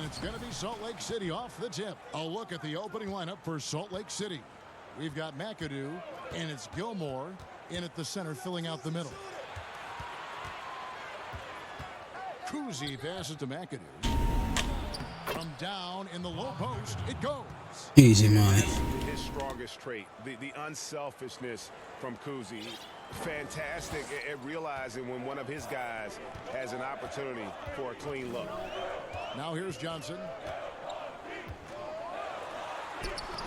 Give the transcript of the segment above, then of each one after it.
It's going to be Salt Lake City off the tip. A look at the opening lineup for Salt Lake City. We've got McAdoo, and it's Gilmore in at the center, filling out the middle. Kuzi passes to McAdoo. From down in the low post, it goes. Easy money. His strongest trait, the unselfishness from Kuzi. Fantastic at realizing when one of his guys has an opportunity for a clean look. Now here's Johnson.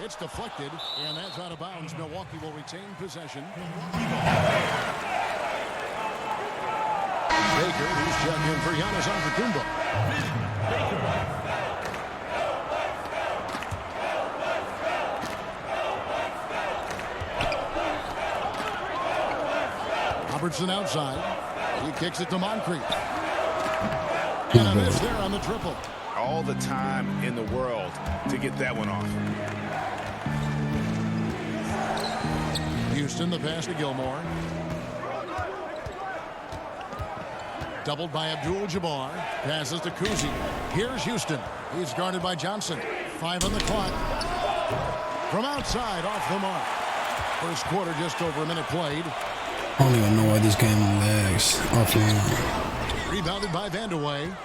It's deflected, and that's out of bounds. Milwaukee will retain possession. Baker, who's checked in for Giannis Antetokounmpo. Robertson outside. He kicks it to Moncrief. And a miss there on the triple. All the time in the world to get that one off. Houston, the pass to Gilmore. Doubled by Abdul-Jabbar. Passes to Kuzi. Here's Houston. He's guarded by Johnson. 5 on the clock. From outside, off the mark. First quarter, just over a minute played. I don't even know why this game lags offline. Rebounded by Vandeweghe.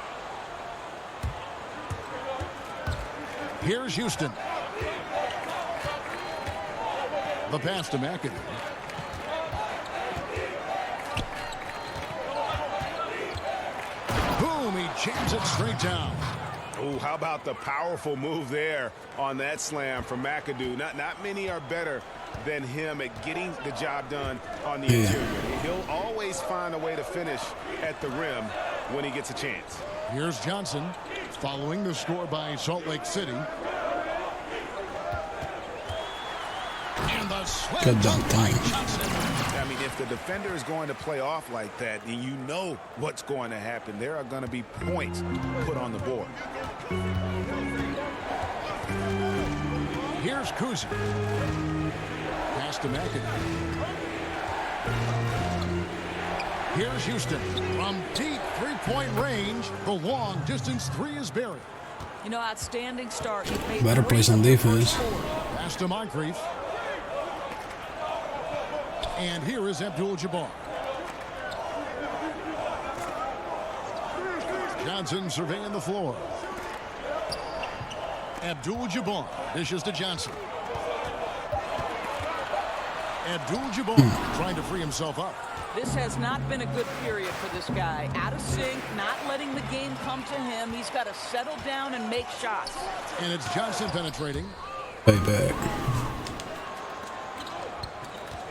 Here's Houston. The pass to McAdoo. Boom, he jams it straight down. Oh, how about the powerful move there on that slam from McAdoo. Not many are better than him at getting the job done on the interior. He'll always find a way to finish at the rim when he gets a chance. Here's Johnson following the score by Salt Lake City. And the good dunk time. I mean, if the defender is going to play off like that, and you know what's going to happen, there are going to be points put on the board. Here's Kuzi. Pass to McAdoo. Here's Houston. From deep three-point range, the long distance three is buried. You know, outstanding start. Better play some defense. Pass to Moncrief. And here is Abdul-Jabbar. Johnson surveying the floor. Abdul-Jabbar dishes to Johnson. Abdul-Jabbar trying to free himself up. This has not been a good period for this guy. Out of sync, not letting the game come to him. He's got to settle down and make shots. And it's Johnson penetrating. Payback.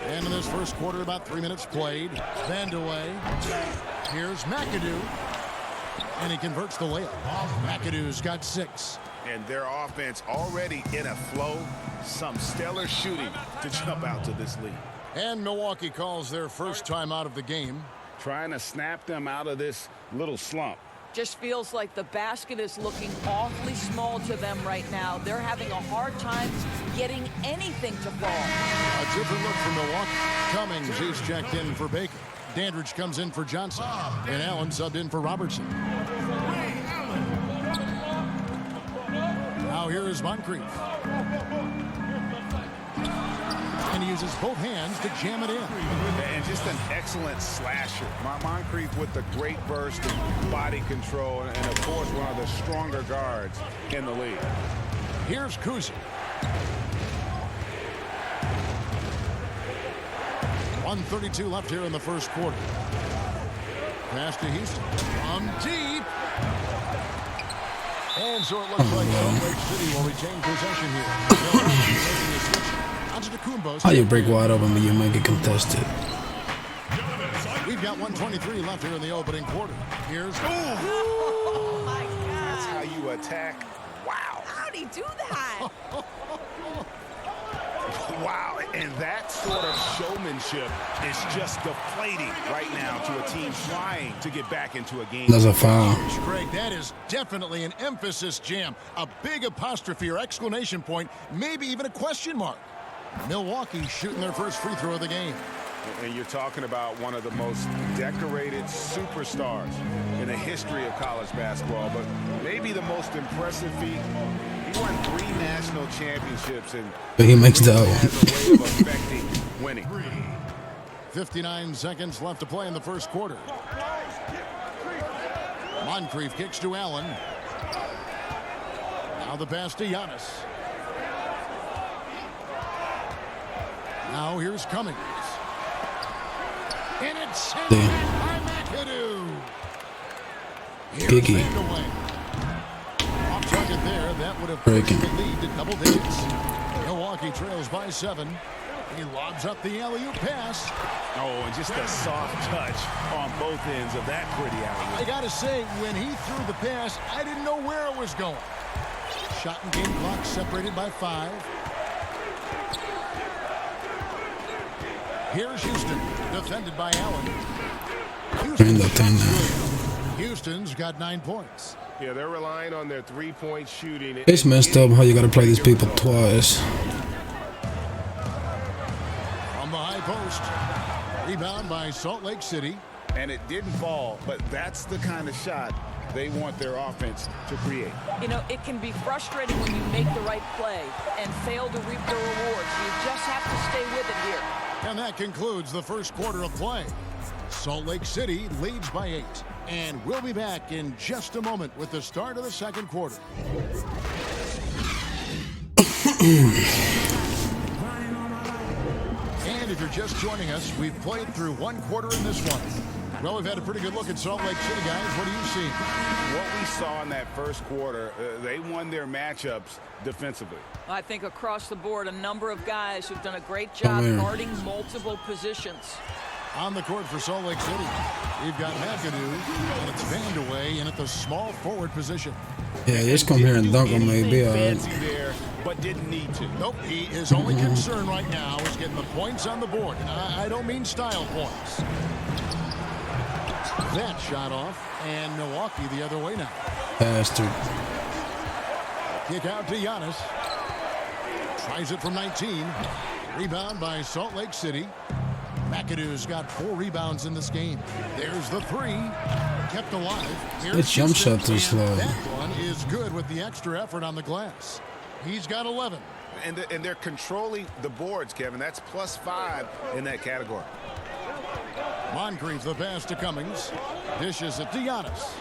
And in this first quarter, about 3 minutes played. Vandeweghe. Here's McAdoo. And he converts the layup. McAdoo's got 6. And their offense already in a flow. Some stellar shooting to jump out to this lead. And Milwaukee calls their first time out of the game. Trying to snap them out of this little slump. Just feels like the basket is looking awfully small to them right now. They're having a hard time getting anything to fall. A different look from Milwaukee. Cummings is checked in for Baker. Dandridge comes in for Johnson. And Allen subbed in for Robertson. Now here is Moncrief. And he uses both hands to jam it in. And just an excellent slasher. Moncrief with the great burst and body control, and of course one of the stronger guards in the league. Here's Kuzi. 1:32 left here in the first quarter. Pass to Houston from deep. And so it looks like Salt Lake City will retain possession here. How you break wide open but you make it contested? We've got 1:23 left here in the opening quarter. Here's Oh, my God. That's how you attack. Wow. How'd he do that? Wow, and that sort of showmanship is just deflating right now to a team trying to get back into a game. That's a foul. Greg, that is definitely an emphasis jam. A big apostrophe or exclamation point, maybe even a question mark. Milwaukee shooting their first free throw of the game. And you're talking about one of the most decorated superstars in the history of college basketball, but maybe the most impressive feat. He won 3 national championships, and But he makes that one. has a way of affecting winning. 59 seconds left to play in the first quarter. Moncrief kicks to Allen. Now the pass to Giannis. Now here's Cummings. And it's sent Damn. by McAdoo. Here's Giggy. Vanderway. Off target there. That would have Breaking. pushed the lead to double digits. Milwaukee trails by 7. He lobs up the alley-oop pass. Oh, and just a soft touch on both ends of that pretty alley-oop. I gotta say, when he threw the pass, I didn't know where it was going. Shot and game clock separated by 5. Here's Houston, defended by Allen. Bring that thing down. Houston's got 9 points. Yeah, they're relying on their three-point shooting. It's messed up how you gotta play these people twice. From the high post. Rebound by Salt Lake City. And it didn't fall, but that's the kind of shot they want their offense to create. You know, it can be frustrating when you make the right play and fail to reap the rewards. You just have to stay with it here. And that concludes the first quarter of play. Salt Lake City leads by 8. And we'll be back in just a moment with the start of the second quarter. And if you're just joining us, we've played through 1 quarter in this one. Well, we've had a pretty good look at Salt Lake City, guys. What do you see? What we saw in that first quarter, they won their matchups defensively. I think across the board, a number of guys who've done a great job guarding multiple positions. On the court for Salt Lake City, we've got McAdoo, and it's Vandeweghe in at the small forward position. Yeah, just come here and dunk on me. Be alright. Fancy there, but didn't need to. Nope, his only concern right now is getting the points on the board. And I don't mean style points. That shot off, and Milwaukee the other way now. Bastard. Kick out to Giannis. Tries it from 19. Rebound by Salt Lake City. McAdoo's got 4 rebounds in this game. There's the 3. Kept alive. Here's This jump Houston, shot too slow. and that one is good with the extra effort on the glass. He's got 11. And they're controlling the boards, Kevin. That's +5 in that category. Moncrief the pass to Cummings. Dishes it to Giannis.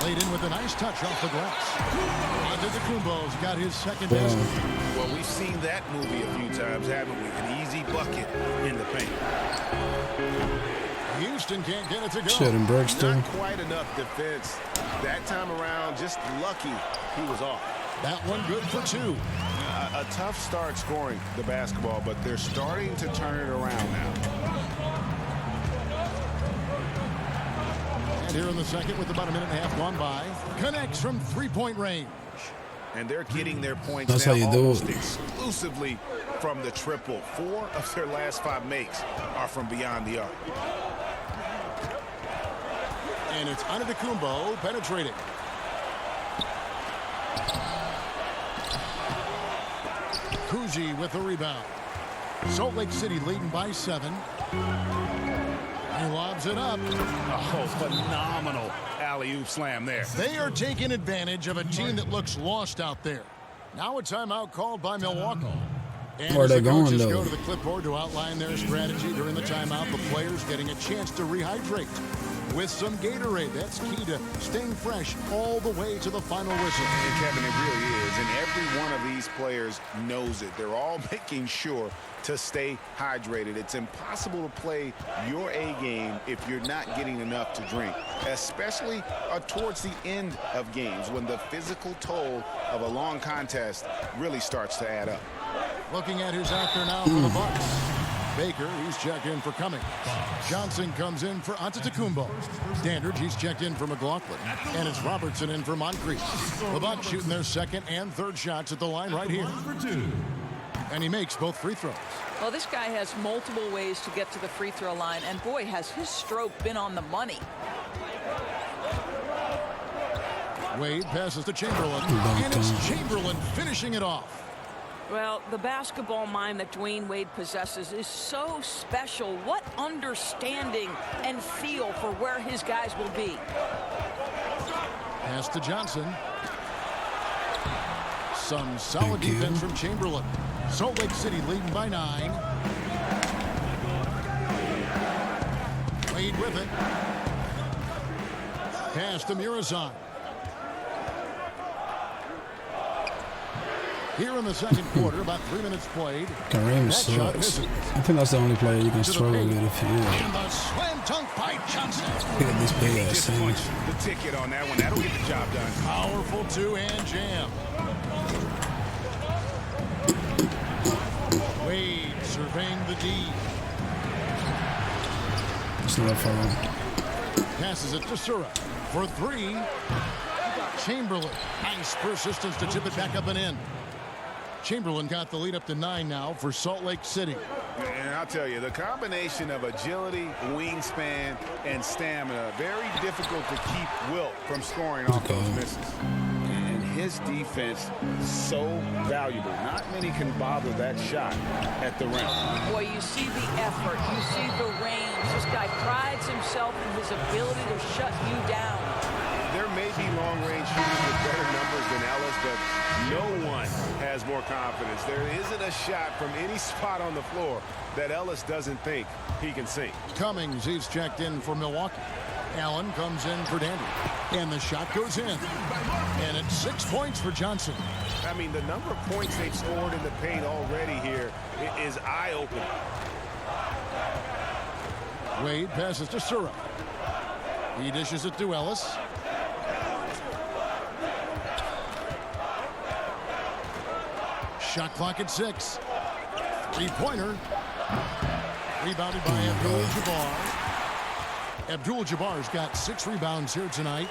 Laid in with a nice touch off the glass. Antetokounmpo's got his second basket. Well, we've seen that movie a few times, haven't we? An easy bucket in the paint. Houston can't get it to go. Shit and breaks too. Not quite enough defense. That time around, just lucky he was off. That one good for 2. A tough start scoring the basketball, but they're starting to turn it around now. And here in the second with about a minute and a half gone by. Connects from 3-point range. And they're getting their points That's now how you do almost it. exclusively from the triple. 4 of their last 5 makes are from beyond the arc. And it's Antetokounmpo penetrating. Cousy with the rebound. Salt Lake City leading by 7. He lobs it up. Oh, phenomenal alley-oop slam there. They are taking advantage of a team that looks lost out there. Now a timeout called by Milwaukee. And Where as they the going, coaches though? go to the clipboard to outline their strategy during the timeout, the players getting a chance to rehydrate with some Gatorade. That's key to staying fresh all the way to the final whistle. And Kevin, it really is. In every one of these players knows it. They're all making sure to stay hydrated. It's impossible to play your A game if you're not getting enough to drink, especially towards the end of games when the physical toll of a long contest really starts to add up. Looking at who's out there now for the Bucks. Baker, he's checked in for Cummings. Johnson comes in for Antetokounmpo. Dandridge, he's checked in for McLaughlin. And it's Robertson in for Moncrief. The Bucks shooting their second and third shots at the line right here. And he makes both free throws. Well, this guy has multiple ways to get to the free throw line, and boy, has his stroke been on the money. Wade passes to Chamberlain, and it's Chamberlain finishing it off. Well, the basketball mind that Dwayne Wade possesses is so special. What understanding and feel for where his guys will be. Pass to Johnson. Some solid defense from Chamberlain. Salt Lake City leading by 9. Wade with it. Pass to Murazan. Here in the second quarter, about 3 minutes played. Kareem sucks. I think that's the only player you can struggle with if you. And the slam dunk by Johnson. Look at this big ass thing. The ticket on that one. That'll get the job done. Powerful two-hand jam. Wade surveying the D. It's not a foul. Passes it to Sura for 3. Chamberlain. Nice persistence to chip it back up and in. Chamberlain got the lead up to 9 now for Salt Lake City. And I'll tell you, the combination of agility, wingspan, and stamina, very difficult to keep Wilt from scoring off those misses. And his defense, so valuable. Not many can bother that shot at the rim. Boy, you see the effort, you see the range. This guy prides himself in his ability to shut you down. There may be long-range shooters with better numbers than Ellis, but no one has more confidence. There isn't a shot from any spot on the floor that Ellis doesn't think he can sink. Cummings, he's checked in for Milwaukee. Allen comes in for Dandridge. And the shot goes in. And it's 6 points for Johnson. I mean, the number of points they've scored in the paint already here is eye-opening. Wade passes to Sura. He dishes it to Ellis. Shot clock at 6. Three-pointer. Rebounded by Abdul-Jabbar. Abdul-Jabbar's got 6 rebounds here tonight.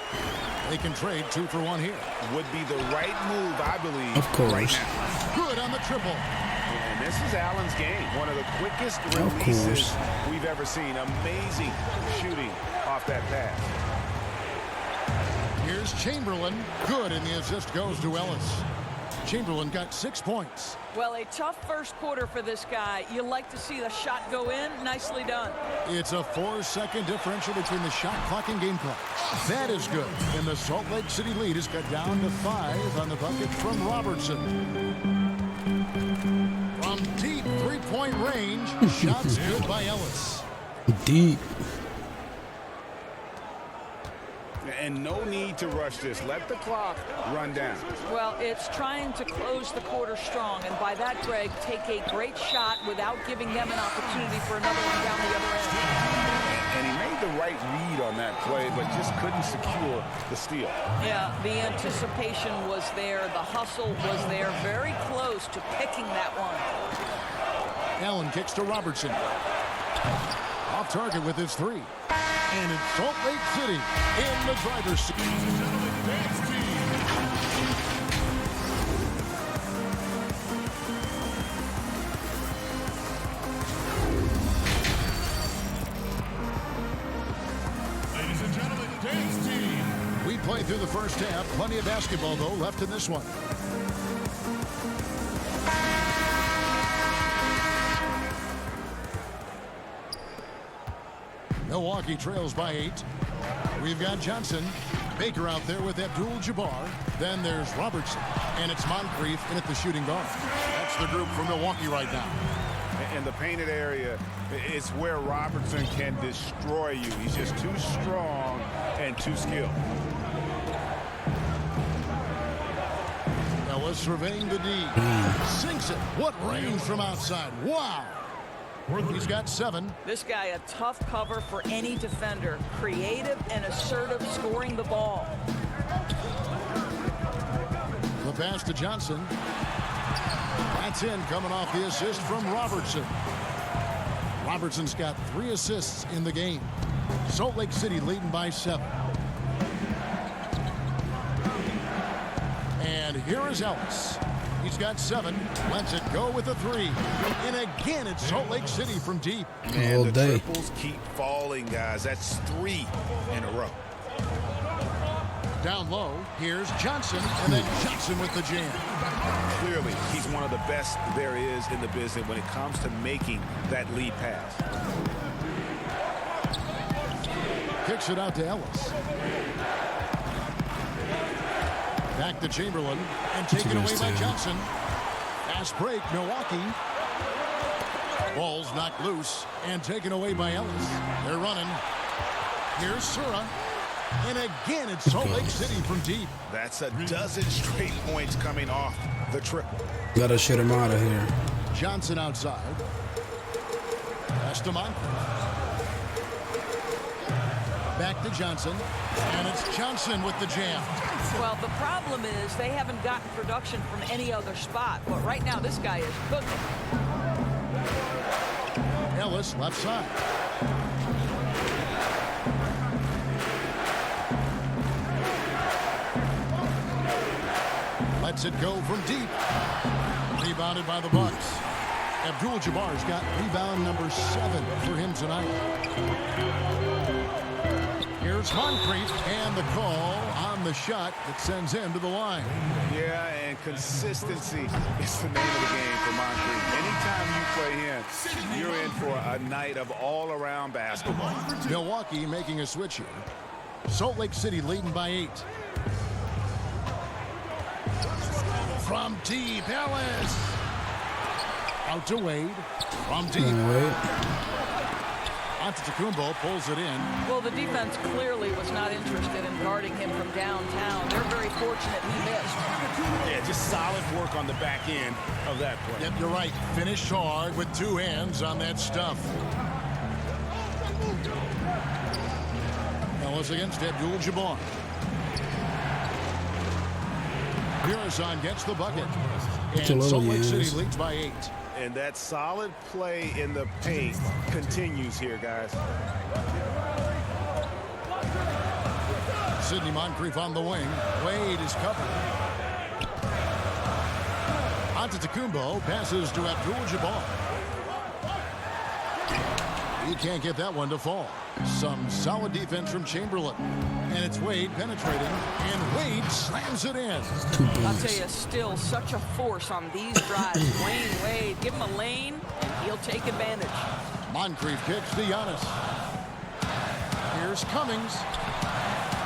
They can trade 2 for 1 here. Would be the right move, I believe, Of course. right now. Good on the triple. And this is Allen's game. One of the quickest releases we've ever seen. Amazing shooting off that pass. Here's Chamberlain. Good, and the assist goes to Ellis. Chamberlain got 6 points. Well, a tough first quarter for this guy. You like to see the shot go in. Nicely done. It's a 4-second differential between the shot clock and game clock. That is good. And the Salt Lake City lead is cut down to 5 on the bucket from Robertson. From deep three-point range, shots good by Ellis. Deep. And no need to rush this. Let the clock run down. Well, it's trying to close the quarter strong. And by that, Greg, take a great shot without giving them an opportunity for another one down the other end. And he made the right read on that play, but just couldn't secure the steal. Yeah, the anticipation was there. The hustle was there. Very close to picking that one. Allen kicks to Robertson. Off target with his 3. And it's Salt Lake City in the driver's seat. Ladies and gentlemen, dance team. We played through the first half. Plenty of basketball, though, left in this one. Milwaukee trails by 8. We've got Johnson. Baker out there with Abdul-Jabbar. Then there's Robertson. And it's Moncrief in at the shooting guard. That's the group from Milwaukee right now. And the painted area, it's where Robertson can destroy you. He's just too strong and too skilled. Ellis surveying the D. Sinks it. What range from outside. Wow. He's got 7. This guy a tough cover for any defender. Creative and assertive scoring the ball. The pass to Johnson. That's in, coming off the assist from Robertson. Robertson's got 3 assists in the game. Salt Lake City leading by 7. And here is Ellis. He's got 7. Lets it go with a 3. And again, it's Salt Lake City from deep. And the triples keep falling, guys. That's 3 in a row. Down low, here's Johnson, and then Johnson with the jam. Clearly, he's one of the best there is in the business when it comes to making that lead pass. Kicks it out to Ellis. Back to Chamberlain, and taken away by Johnson. Fast break, Milwaukee. Ball's knocked loose, and taken away by Ellis. They're running. Here's Sura. And again, it's Salt Lake City from deep. That's a dozen straight points coming off the triple. Gotta shut him out of here. Johnson outside. Pass to Moncrief. Back to Johnson. And it's Johnson with the jam. Well, the problem is they haven't gotten production from any other spot. But right now, this guy is cooking. Ellis left side. Lets it go from deep. Rebounded by the Bucks. Abdul-Jabbar's got rebound number 7 for him tonight. Here's Moncrief, and the call on the shot that sends him to the line. Yeah, and consistency is the name of the game for Moncrief. Anytime you play him, you're in for a night of all-around basketball. Milwaukee making a switch here. Salt Lake City leading by 8. From deep, Ellis. Out to Wade. From deep. Antetokounmpo pulls it in. Well, the defense clearly was not interested in guarding him from downtown. They're very fortunate he missed. Yeah, just solid work on the back end of that play. Yep, you're right. Finished hard with 2 hands on that stuff. Ellis against Abdul-Jabbar. Muresan gets the bucket. And Salt Lake City leads by 8. And that solid play in the paint continues here, guys. Sidney Moncrief on the wing. Wade is covered. Antetokounmpo passes to Abdul-Jabbar. He can't get that one to fall. Some solid defense from Chamberlain. And it's Wade penetrating. And Wade slams it in. I'll tell you, still such a force on these drives. Wade, give him a lane, and he'll take advantage. Moncrief kicks to Giannis. Here's Cummings.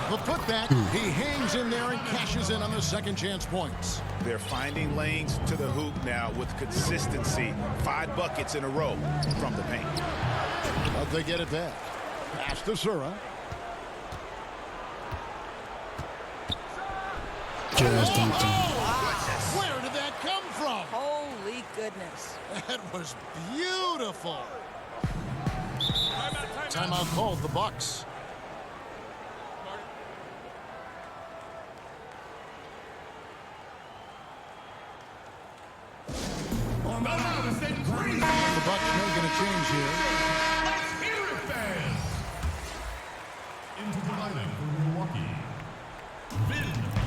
The putback. He hangs in there and cashes in on the second chance points. They're finding lanes to the hoop now with consistency. 5 buckets in a row from the paint. But they get it back. Pass to Sura. Where did that come from? Holy goodness. That was beautiful. Timeout called the Bucks. The Bucks making a change here. Into the lineup for Milwaukee,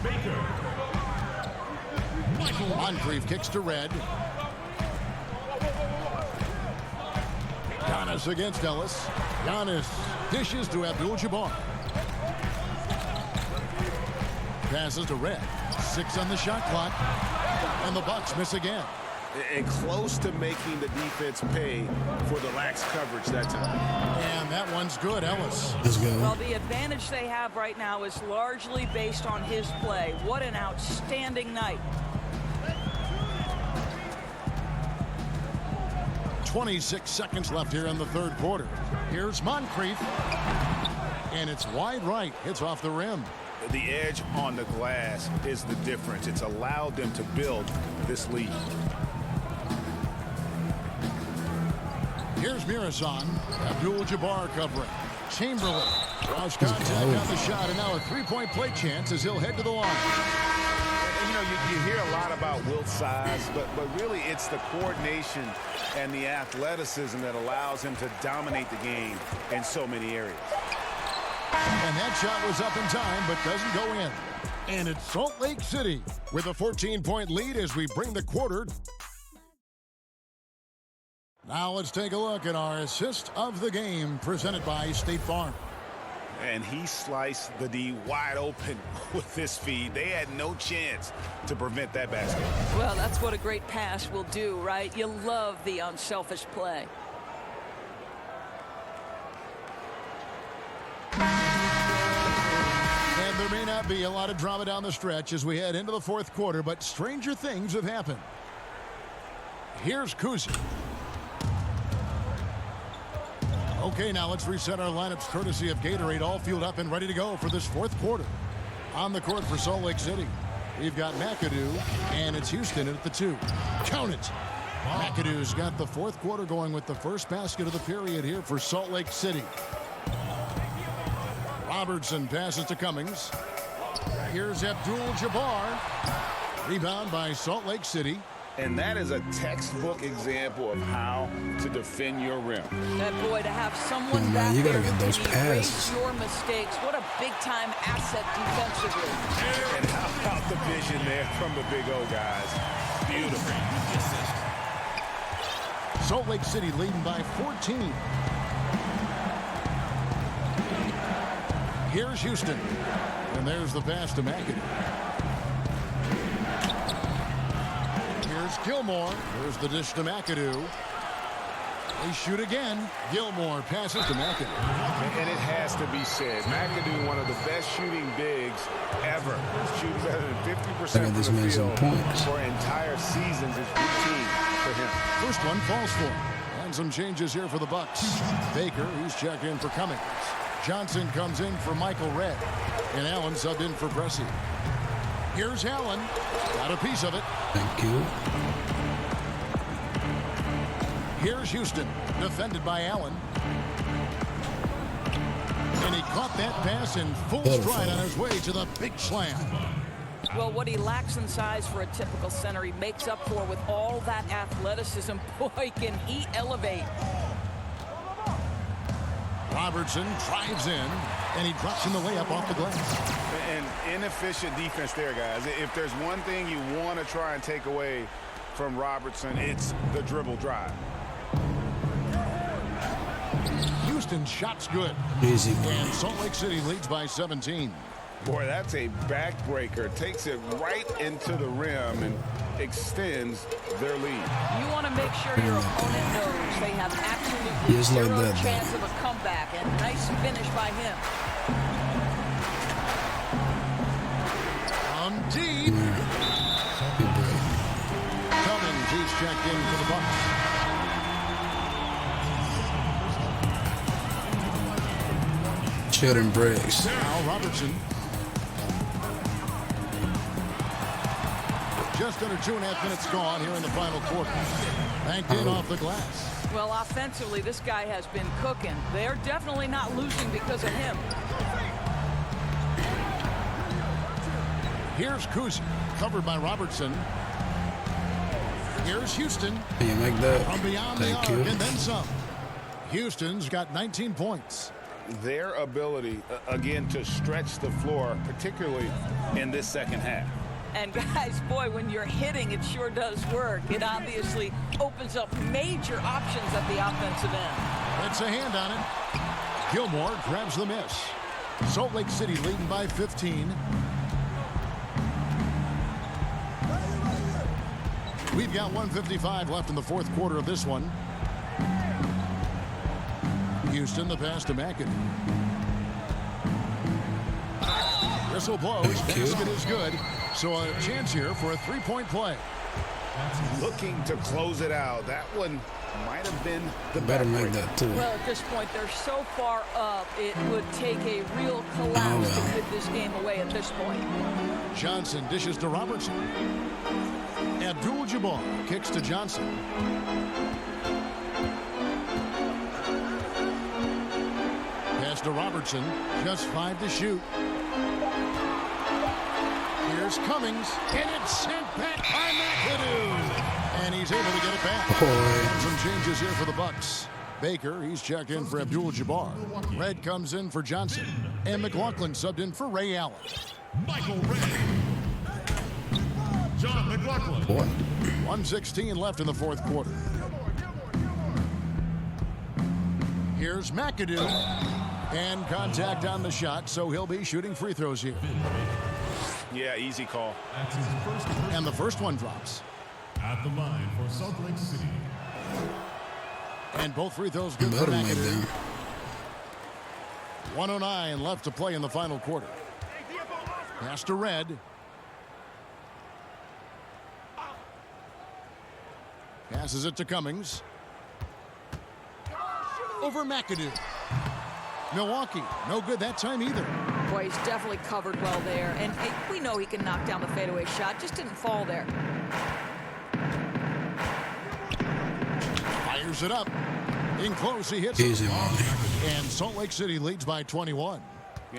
Baker. Moncrief kicks to Red. Giannis against Ellis. Giannis dishes to Abdul-Jabbar. Passes to Red. 6 on the shot clock. And the Bucks miss again. And close to making the defense pay for the lax coverage that time. And that one's good, Ellis. Let's go. Well, the advantage they have right now is largely based on his play. What an outstanding night. 26 seconds left here in the third quarter. Here's Moncrief. And it's wide right. Hits off the rim. The edge on the glass is the difference. It's allowed them to build this lead. Here's Mirazan. Abdul-Jabbar covering. Chamberlain. Cross contact on the shot, and now a three-point play chance as he'll head to the line. And, you know, you hear a lot about Wilt's size, but really it's the coordination and the athleticism that allows him to dominate the game in so many areas. And that shot was up in time, but doesn't go in. And it's Salt Lake City with a 14-point lead as we bring the quarter. Now let's take a look at our assist of the game presented by State Farm. And he sliced the D wide open with this feed. They had no chance to prevent that basket. Well, that's what a great pass will do, right? You love the unselfish play. And there may not be a lot of drama down the stretch as we head into the fourth quarter, but stranger things have happened. Here's Kuzi. Okay, now let's reset our lineups courtesy of Gatorade, all fueled up and ready to go for this fourth quarter. On the court for Salt Lake City, we've got McAdoo, and it's Houston at the 2. Count it. McAdoo's got the fourth quarter going with the first basket of the period here for Salt Lake City. Robertson passes to Cummings. Here's Abdul-Jabbar. Rebound by Salt Lake City. And that is a textbook example of how to defend your rim. That boy, to have someone Man, back you gotta there get those who can passes. erase your mistakes. What a big-time asset defensively. And how about the vision there from the Big O guys? Beautiful. Salt Lake City leading by 14. Here's Houston. And there's the pass to McAdoo. Here's Gilmore. There's the dish to McAdoo. They shoot again. Gilmore passes to McAdoo. And it has to be said, McAdoo, one of the best shooting bigs ever. Shooting better than 50% this from the man some field points. for entire seasons is routine for him. First one falls for him. And some changes here for the Bucks. Baker, he's checked in for Cummings. Johnson comes in for Michael Redd. And Allen subbed in for Pressey. Here's Allen. Got a piece of it. Thank you. Here's Houston. Defended by Allen. And he caught that pass in full stride on his way to the big slam. Well, what he lacks in size for a typical center, he makes up for with all that athleticism. Boy, can he elevate. Robertson drives in, and he drops in the layup off the glass. And inefficient defense there, guys. If there's one thing you want to try and take away from Robertson, it's the dribble drive. Houston's shot's good. Easy. And Salt Lake City leads by 17. Boy, that's a backbreaker. Takes it right into the rim and extends their lead. You want to make sure your opponent knows they have absolutely Just like zero that, chance man. of a comeback. And nice finish by him. On deep. Cummings, he's checked in for the Bucks. Children breaks. Now Robertson. Just under 2.5 minutes gone here in the final quarter. Banked in off the glass. Well, offensively, this guy has been cooking. They're definitely not losing because of him. Here's Kuzi, covered by Robertson. Here's Houston. Can you make that? From beyond the Thank arc you. and then some. Houston's got 19 points. Their ability, again, to stretch the floor, particularly in this second half. And guys, boy, when you're hitting, it sure does work. It obviously opens up major options at the offensive end. It's a hand on it. Gilmore grabs the miss. Salt Lake City leading by 15. We've got 1:55 left in the fourth quarter of this one. Houston, the pass to McAdoo. Whistle blows. Thank you. Basket is good. So a chance here for a three-point play. looking to close it out. That one might have been the Better make backbreaker. that too. Well, at this point, they're so far up, it would take a real collapse well. to give this game away at this point. Johnson dishes to Robertson. Abdul-Jabbar kicks to Johnson. Pass to Robertson. Just 5 to shoot. Here's Cummings. And it's sent back by McAdoo. And he's able to get it back. Oh, Some changes here for the Bucks. Baker, he's checked in for Abdul-Jabbar. Red comes in for Johnson. And McLaughlin subbed in for Ray Allen. Michael Ray. John McLaughlin. what? 1:16 left in the fourth quarter. Here's McAdoo. And contact on the shot, so he'll be shooting free throws here. Yeah, easy call. That's his first And the first one drops. at the line for Salt Lake City. And both free throws good for Better make McAdoo. that. 1:09 left to play in the final quarter. Pass to Red. Passes it to Cummings. Over McAdoo. Milwaukee, no good that time either. Boy, he's definitely covered well there. And hey, we know he can knock down the fadeaway shot. Just didn't fall there. Fires it up. In close, he hits Easy it. money. And Salt Lake City leads by 21.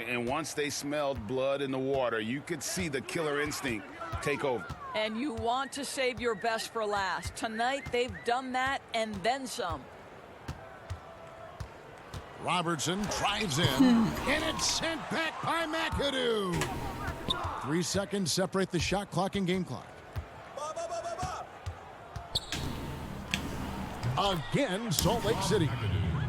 And once they smelled blood in the water, you could see the killer instinct take over. And you want to save your best for last. Tonight, they've done that and then some. Robertson drives in. And it's sent back by McAdoo. 3 seconds separate the shot clock and game clock. Again, Salt Lake City.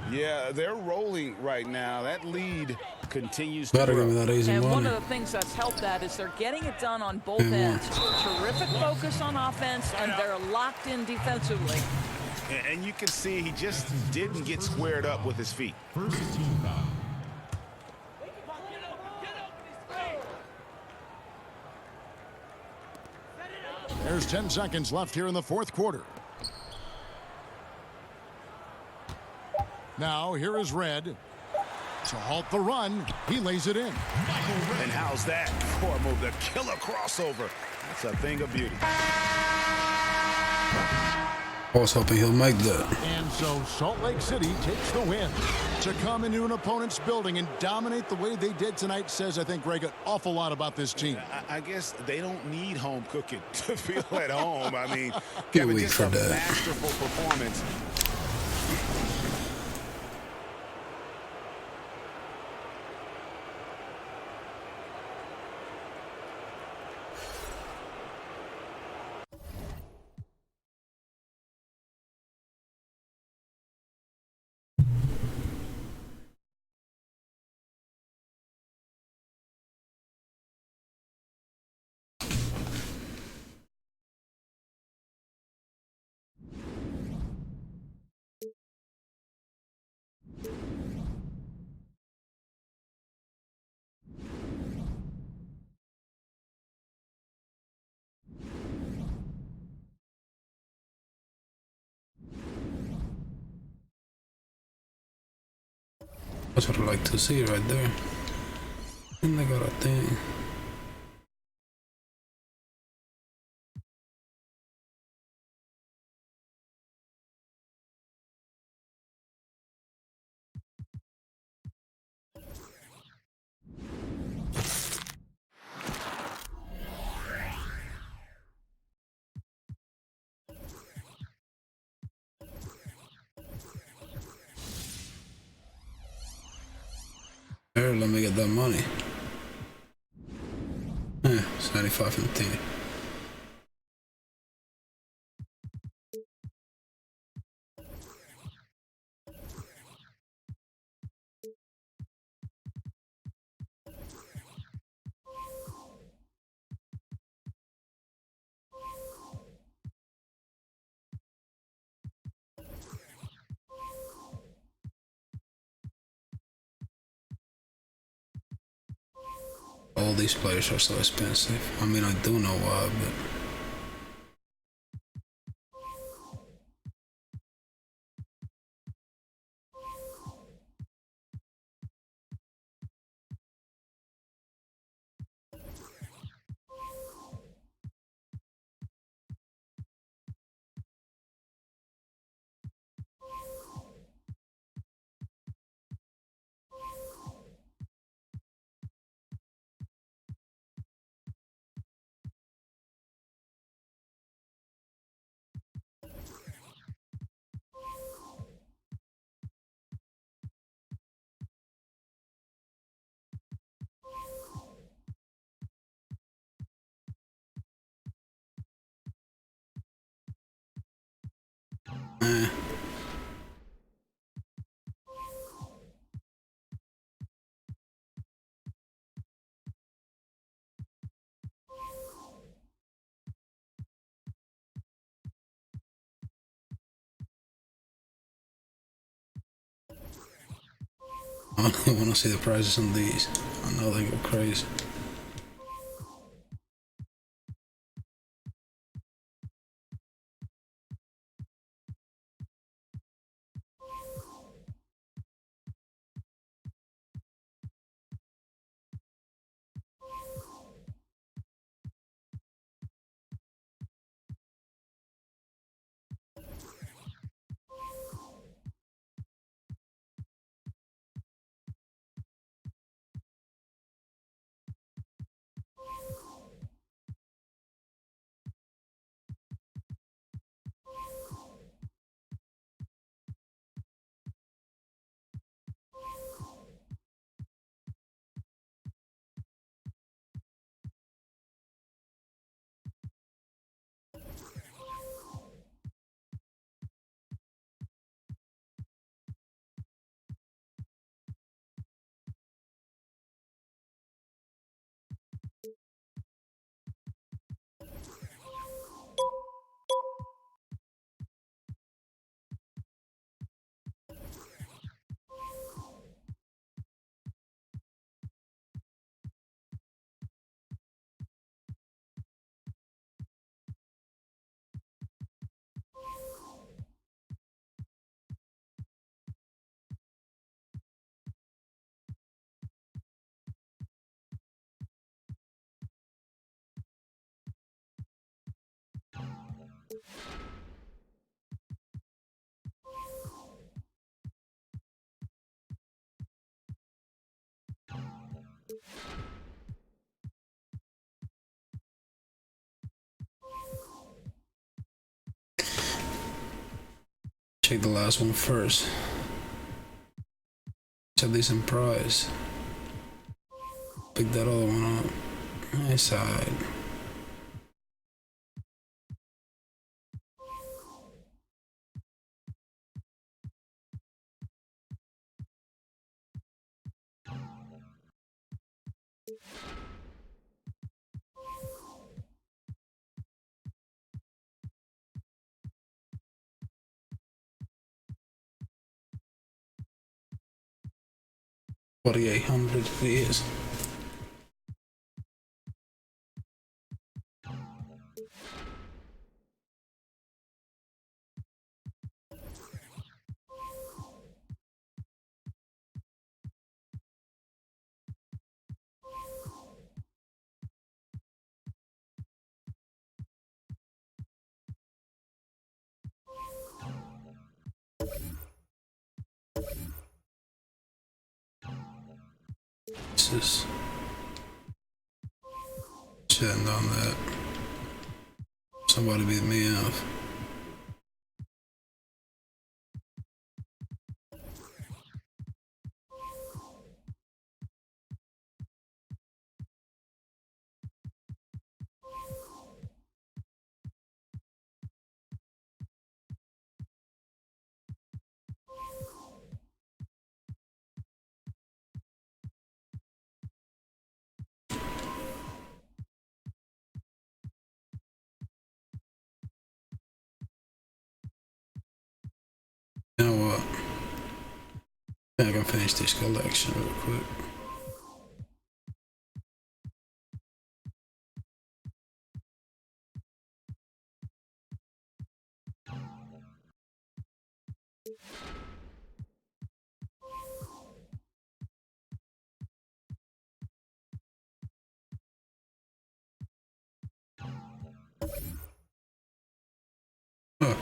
Yeah, they're rolling right now. That lead continues to Better give me grow. that easy And one money. of the things that's helped that is they're getting it done on both Yeah. ends. Terrific focus on offense, and they're locked in defensively. And you can see he just didn't get squared up with his feet. First team foul. There's 10 seconds left here in the fourth quarter. Now, here is Red. To halt the run, he lays it in. And how's that for a move? The killer crossover. That's a thing of beauty. I was hoping he'll make that. And so Salt Lake City takes the win. To come into an opponent's building and dominate the way they did tonight says, I think, Greg, an awful lot about this team. I guess they don't need home cooking to feel at home. I mean, Get Kevin, weak just for a that. masterful performance. That's what I like to see right there. And they got a thing. There, let me get that money. It's 95 and 10. All these players are so expensive. I mean, I do know why, but I want to see the prices on these. I know they go crazy. Check the last one first. It's a decent price. Pick that other one up. Nice side. $4,800 it is. Jesus. Shouldn't done that. Somebody beat me up. You know what? I can finish this collection real quick. Huh.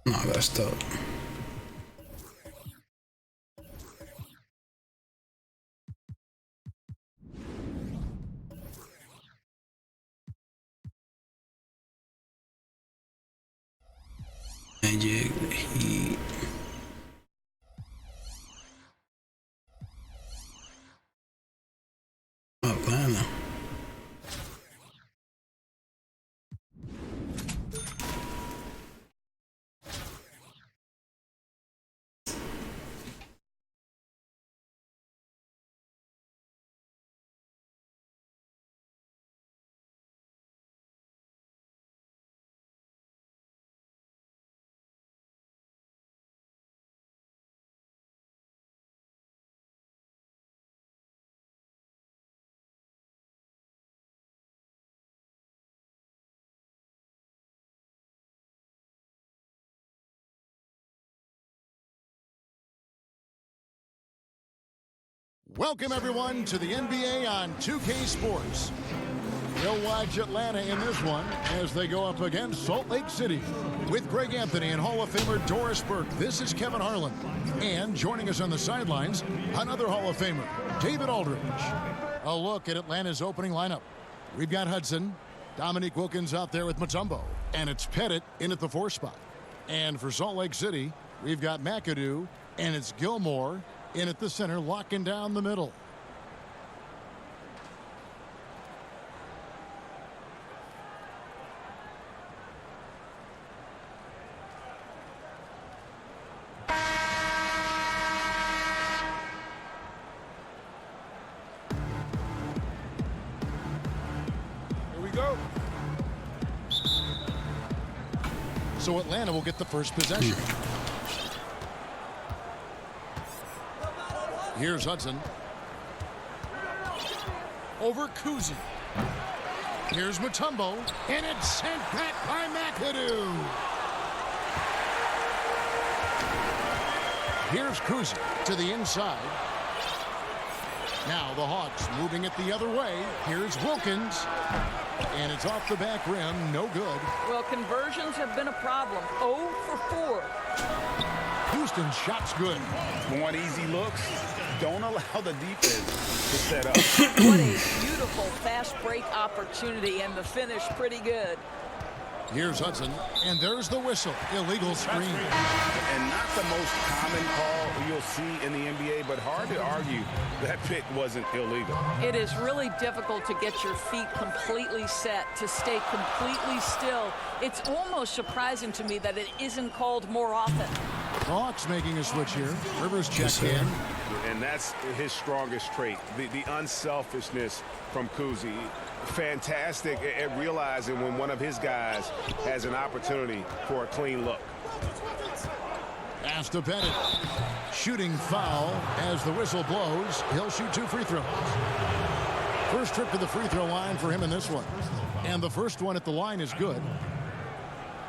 Nah, that's up. Magic, the Heat. Atlanta. Welcome, everyone, to the NBA on 2K Sports. You'll watch Atlanta in this one as they go up against Salt Lake City. With Greg Anthony and Hall of Famer Doris Burke, this is Kevin Harlan. And joining us on the sidelines, another Hall of Famer, David Aldridge. A look at Atlanta's opening lineup. We've got Hudson, Dominique Wilkins out there with Mutombo, and it's Pettit in at the 4 spot. And for Salt Lake City, we've got McAdoo, and it's Gilmore in at the center, locking down the middle. Here we go. So Atlanta will get the first possession. Here's Hudson. Over Kuzi. Here's Mutombo. And it's sent back by McAdoo. Here's Kuzi to the inside. Now the Hawks moving it the other way. Here's Wilkins. And it's off the back rim. No good. Well, conversions have been a problem. 0 for 4. Houston's shot's good. Want easy looks? Don't allow the defense to set up. What a beautiful fast break opportunity, and the finish pretty good. Here's Hudson, and there's the whistle. Illegal screen. And not the most common call you'll see in the NBA, but hard to argue that pick wasn't illegal. It is really difficult to get your feet completely set, to stay completely still. It's almost surprising to me that it isn't called more often. Hawks making a switch here. Rivers checked in. And that's his strongest trait, the unselfishness from Kuzi. Fantastic at realizing when one of his guys has an opportunity for a clean look. Pass to Pettit. Shooting foul as the whistle blows. He'll shoot 2 free throws. First trip to the free throw line for him in this one. And the first one at the line is good.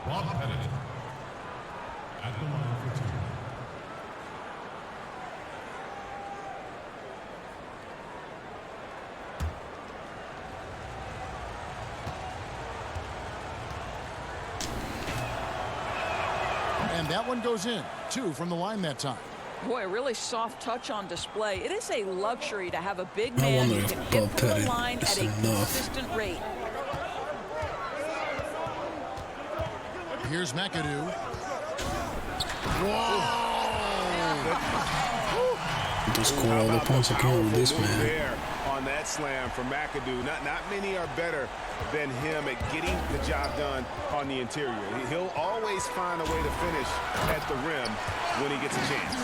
Bob Pettit at the line for 2. And that one goes in. 2 from the line that time. Boy, a really soft touch on display. It is a luxury to have a big man who can hit from the line at a consistent rate. Here's McAdoo. Whoa! Just score all the points again with this man. There on that slam from McAdoo. Not many are better than him at getting the job done on the interior. He'll always find a way to finish at the rim when he gets a chance.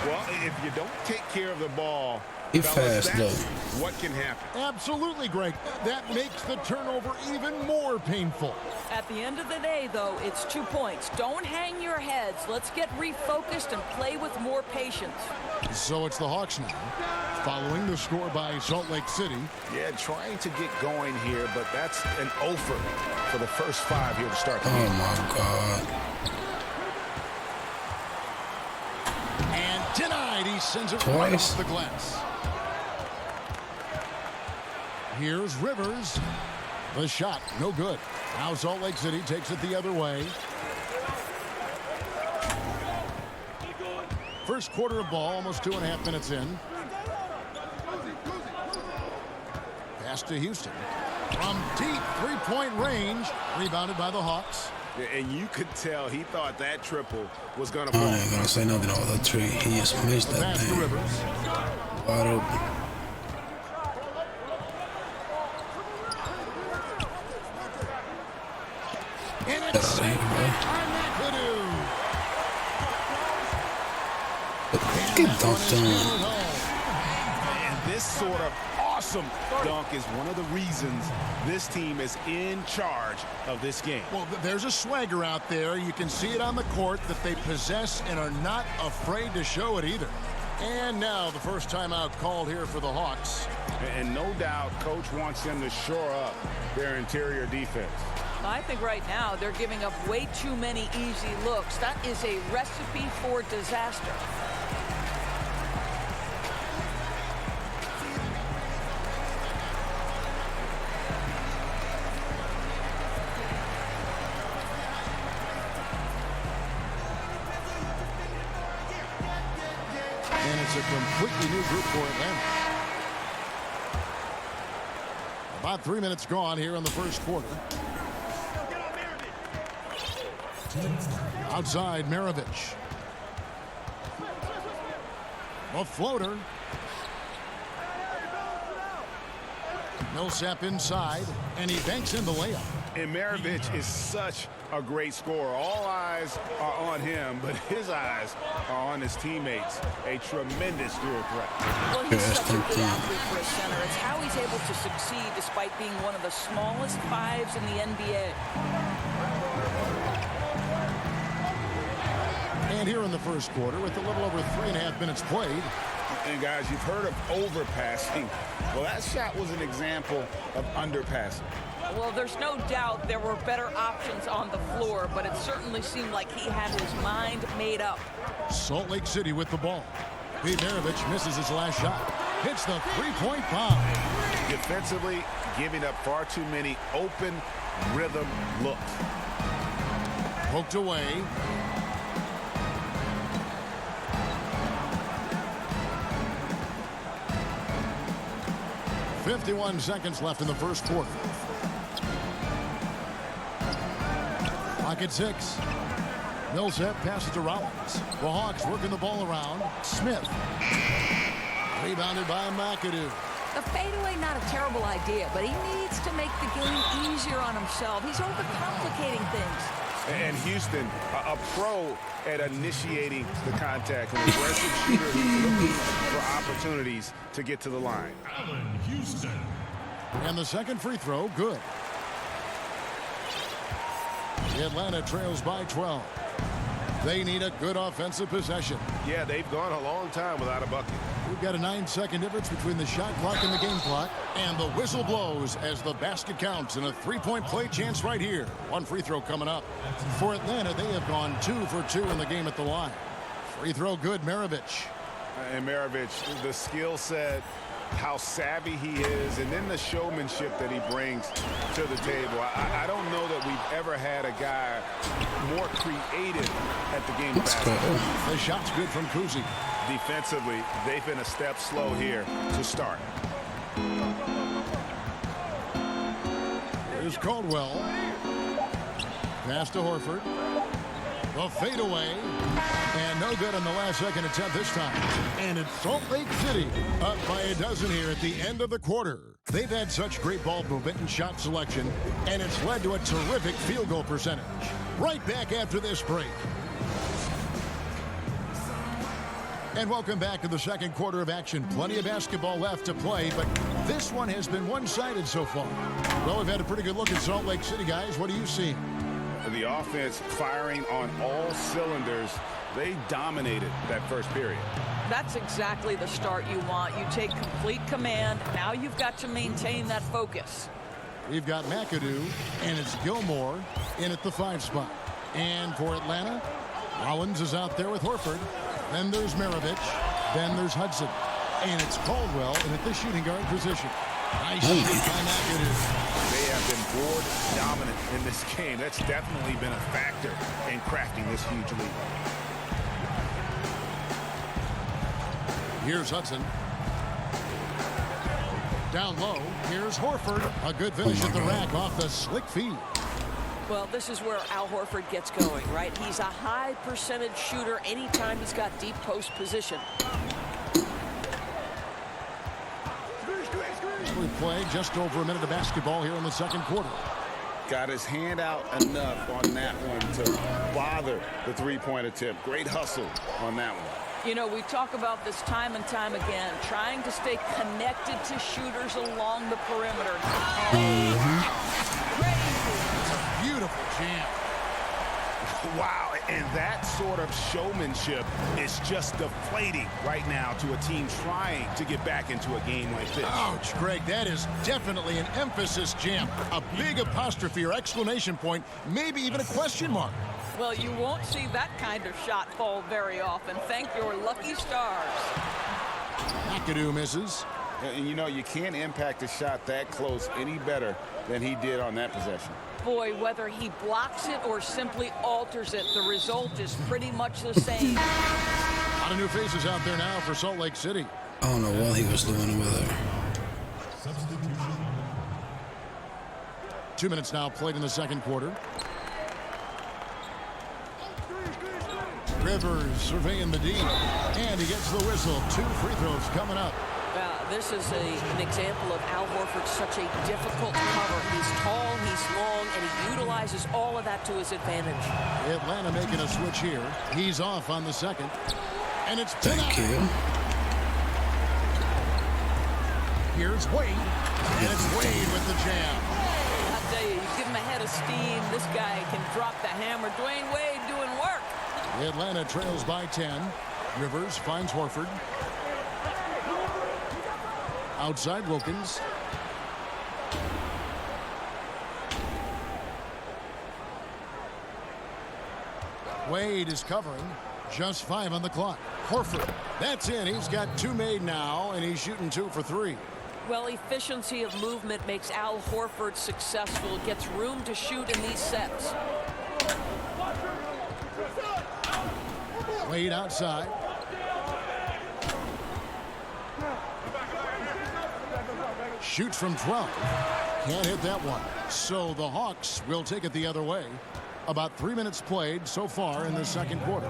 Well, if you don't take care of the ball, He's fellas, fast, that's though. what can happen. Absolutely, Greg. That makes the turnover even more painful. At the end of the day, though, it's 2 points. Don't hang your heads. Let's get refocused and play with more patience. So it's the Hawks now, following the score by Salt Lake City. Yeah, trying to get going here, but that's an offer for the first 5 here to start the game. Oh, my God. And denied. He sends it Twice. right off the glass. Here's Rivers. The shot, no good. Now Salt Lake City takes it the other way. first quarter of ball, almost 2.5 minutes in. Pass to Houston. From deep three-point range, rebounded by the Hawks. And you could tell he thought that triple was going to I fall. ain't gonna say nothing about that three. He just missed that Pass to thing. Rivers. Wide open. And Get it's out of here, bro. Get dunked on. And this sort of awesome dunk is one of the reasons this team is in charge of this game. Well, there's a swagger out there. You can see it on the court that they possess and are not afraid to show it either. And now the first timeout called here for the Hawks. And no doubt Coach wants them to shore up their interior defense. I think right now they're giving up way too many easy looks. That is a recipe for disaster. And it's a completely new group for Atlanta. About 3 minutes gone here in the first quarter. Outside, Maravich. A floater. Millsap inside, and he banks in the layup. And Maravich is such a great scorer. All eyes are on him, but his eyes are on his teammates. A tremendous dual threat. Well, he's such a good athlete for a center. It's how he's able to succeed despite being one of the smallest fives in the NBA. And here in the first quarter, with a little over 3.5 minutes played. And guys, you've heard of overpassing. Well, that shot was an example of underpassing. Well, there's no doubt there were better options on the floor, but it certainly seemed like he had his mind made up. Salt Lake City with the ball. Pete Maravich misses his last shot. Hits the three-point bomb. Defensively, giving up far too many open rhythm looks. Poked away. .51 seconds left in the first quarter. Clock at 6. Millsap passes to Rollins. The Hawks working the ball around. Smith. Rebounded by McAdoo. The fadeaway, not a terrible idea, but he needs to make the game easier on himself. He's overcomplicating things. And Houston, a pro at initiating the contact. An aggressive shooter who's looking for opportunities to get to the line. Allen Houston. And the second free throw, good. Atlanta trails by 12. They need a good offensive possession. Yeah, they've gone a long time without a bucket. We've got a 9-second difference between the shot clock and the game clock. And the whistle blows as the basket counts and a three-point play chance right here. One free throw coming up. For Atlanta, they have gone 2 for 2 in the game at the line. Free throw good, Maravich. And Maravich, the skill set, how savvy he is, and then the showmanship that he brings to the table. I don't know that we've ever had a guy more creative at the game of basketball. The shot's good from Kuzi. Defensively, they've been a step slow here to start. Here's Caldwell. Pass to Horford. The fadeaway. And no good on the last second attempt this time. And it's Salt Lake City up by a dozen here at the end of the quarter. They've had such great ball movement and shot selection, and it's led to a terrific field goal percentage. Right back after this break. And welcome back to the second quarter of action. Plenty of basketball left to play, but this one has been one-sided so far. Well, we've had a pretty good look at Salt Lake City, guys. What are you seeing? The offense firing on all cylinders. They dominated that first period. That's exactly the start you want. You take complete command. Now you've got to maintain that focus. We've got McAdoo, and it's Gilmore in at the 5 spot. And for Atlanta, Rollins is out there with Horford. Then there's Maravich. Then there's Hudson. And it's Caldwell in at the shooting guard position. Nice shoot by McAdoo. They have been board dominant in this game. That's definitely been a factor in crafting this huge lead. Here's Hudson. Down low. Here's Horford. A good finish at the rack off the slick feed. Well, this is where Al Horford gets going, right? He's a high percentage shooter anytime he's got deep post position. We play just over a minute of basketball here in the second quarter. Got his hand out enough on that one to bother the three-point attempt. Great hustle on that one. You know, we talk about this time and time again, trying to stay connected to shooters along the perimeter. Beautiful jam. Wow, and that sort of showmanship is just deflating right now to a team trying to get back into a game like this. Ouch, Greg, that is definitely an emphasis jam. A big apostrophe or exclamation point, maybe even a question mark. Well, you won't see that kind of shot fall very often. Thank your lucky stars. McAdoo misses. And you know, you can't impact a shot that close any better than he did on that possession. Boy, whether he blocks it or simply alters it, the result is pretty much the same. A lot of new faces out there now for Salt Lake City. I don't know what he was doing over there. Substitution. 2 minutes now played in the second quarter. Rivers surveying the D, and he gets the whistle. 2 free throws coming up. This is an example of Al Horford, such a difficult cover. He's tall, he's long, and he utilizes all of that to his advantage. Atlanta making a switch here. He's off on the second. And it's Thank you. Here's Wade. And it's Wade with the jam. I tell you, you give him a head of steam, this guy can drop the hammer. Dwayne Wade doing work. Atlanta trails by 10. Rivers finds Horford. Outside Wilkins. Wade is covering. Just 5 on the clock. Horford. That's in. He's got 2 made now, and he's shooting 2 for 3. Well, efficiency of movement makes Al Horford successful. Gets room to shoot in these sets. Wade outside. Shoots from 12. Can't hit that one. So the Hawks will take it the other way. About 3 minutes played so far in the second quarter.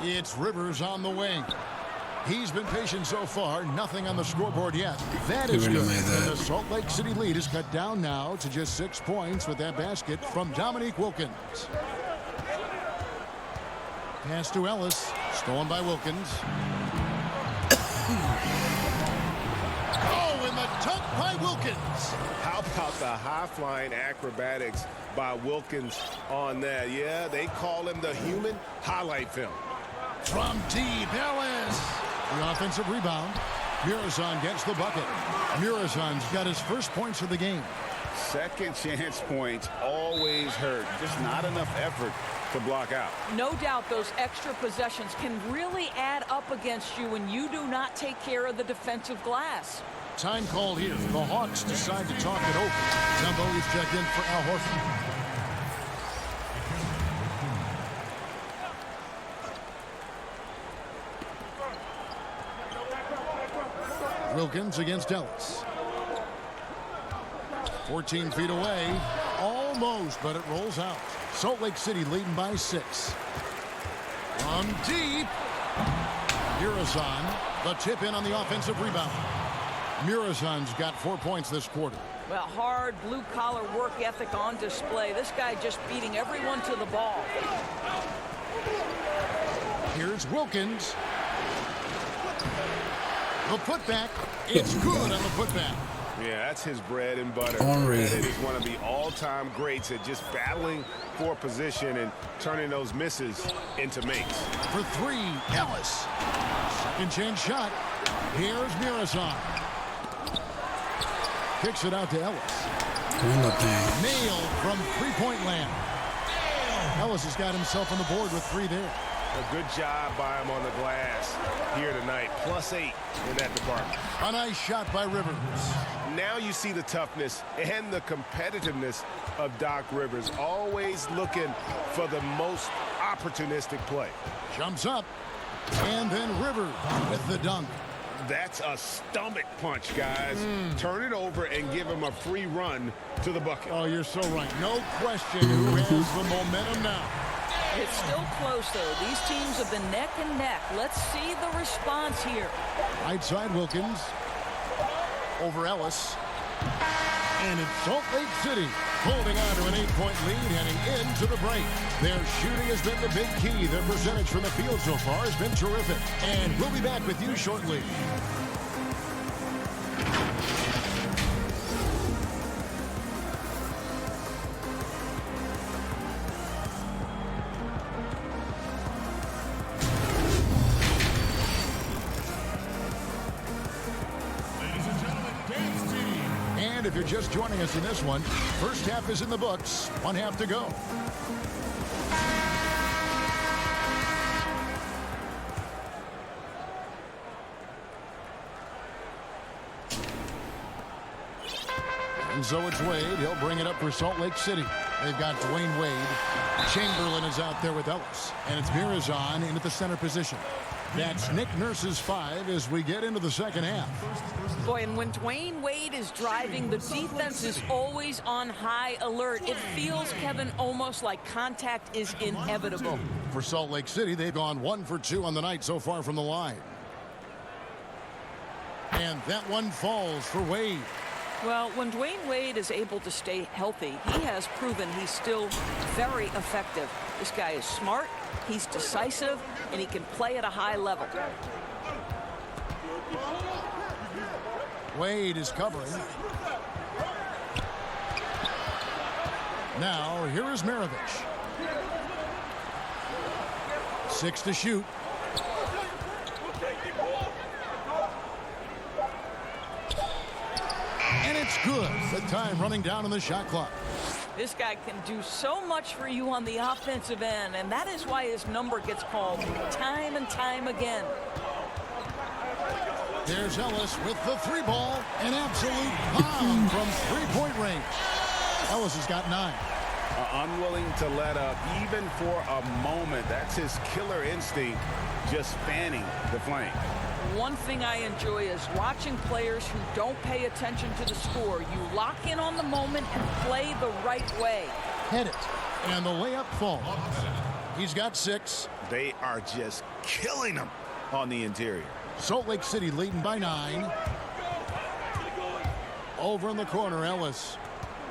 It's Rivers on the wing. He's been patient so far. Nothing on the scoreboard yet. That is good. And the Salt Lake City lead is cut down now to just 6 points with that basket from Dominique Wilkins. Pass to Ellis. Stolen by Wilkins. Oh, and the dunk by Wilkins. How about the high-flying acrobatics by Wilkins on that? Yeah, they call him the human highlight film. From deep, Ellis. The offensive rebound. Murazan gets the bucket. Murazan's got his first points of the game. Second chance points always hurt. Just not enough effort to block out. No doubt those extra possessions can really add up against you when you do not take care of the defensive glass. Time called here. The Hawks decide to talk it over. Jumbo is checked in for Al Horford. Wilkins against Ellis. 14 feet away. Almost, but it rolls out. Salt Lake City leading by 6. From deep. Murazan. The tip in on the offensive rebound. Murazan's got 4 points this quarter. Well, hard blue-collar work ethic on display. This guy just beating everyone to the ball. Here's Wilkins. The putback. It's good on the putback. Yeah, that's his bread and butter. Henry. And it is one of the all-time greats at just battling for position and turning those misses into makes. For 3, Ellis. Second chance shot. Here's Murazan. Kicks it out to Ellis. Nailed from three-point land. Ellis has got himself on the board with 3 there. A good job by him on the glass here tonight. +8 in that department. A nice shot by Rivers. Now you see the toughness and the competitiveness of Doc Rivers. Always looking for the most opportunistic play. Jumps up. And then Rivers with the dunk. That's a stomach punch, guys. Turn it over and give him a free run to the bucket. Oh, you're so right. No question who has the momentum now. It's still close, though. These teams have been neck and neck. Let's see the response here. Right side Wilkins. Over Ellis. And it's Salt Lake City holding on to an 8-point lead heading into the break. Their shooting has been the big key. Their percentage from the field so far has been terrific. And we'll be back with you shortly. And if you're just joining us in this one, first half is in the books. One half to go. And so it's Wade. He'll bring it up for Salt Lake City. They've got Dwayne Wade. Chamberlain is out there with Ellis. And it's Mirazon into the center position. That's Nick Nurse's 5 as we get into the second half. Boy, and when Dwayne Wade is driving, the defense is always on high alert. It feels, Kevin, almost like contact is inevitable. For Salt Lake City, they've gone 1 for 2 on the night so far from the line. And that one falls for Wade. Well, when Dwayne Wade is able to stay healthy, he has proven he's still very effective. This guy is smart, he's decisive, and he can play at a high level. Wade is covering. Now, here is Maravich. 6 to shoot. And it's good. The time running down on the shot clock. This guy can do so much for you on the offensive end, and that is why his number gets called time and time again. There's Ellis with the 3 ball. An absolute bomb from 3-point range. Ellis has got 9. Unwilling to let up even for a moment. That's his killer instinct, just fanning the flame. One thing I enjoy is watching players who don't pay attention to the score. You lock in on the moment and play the right way. Hit it. And the layup falls. He's got 6. They are just killing him on the interior. Salt Lake City leading by 9. Over in the corner, Ellis.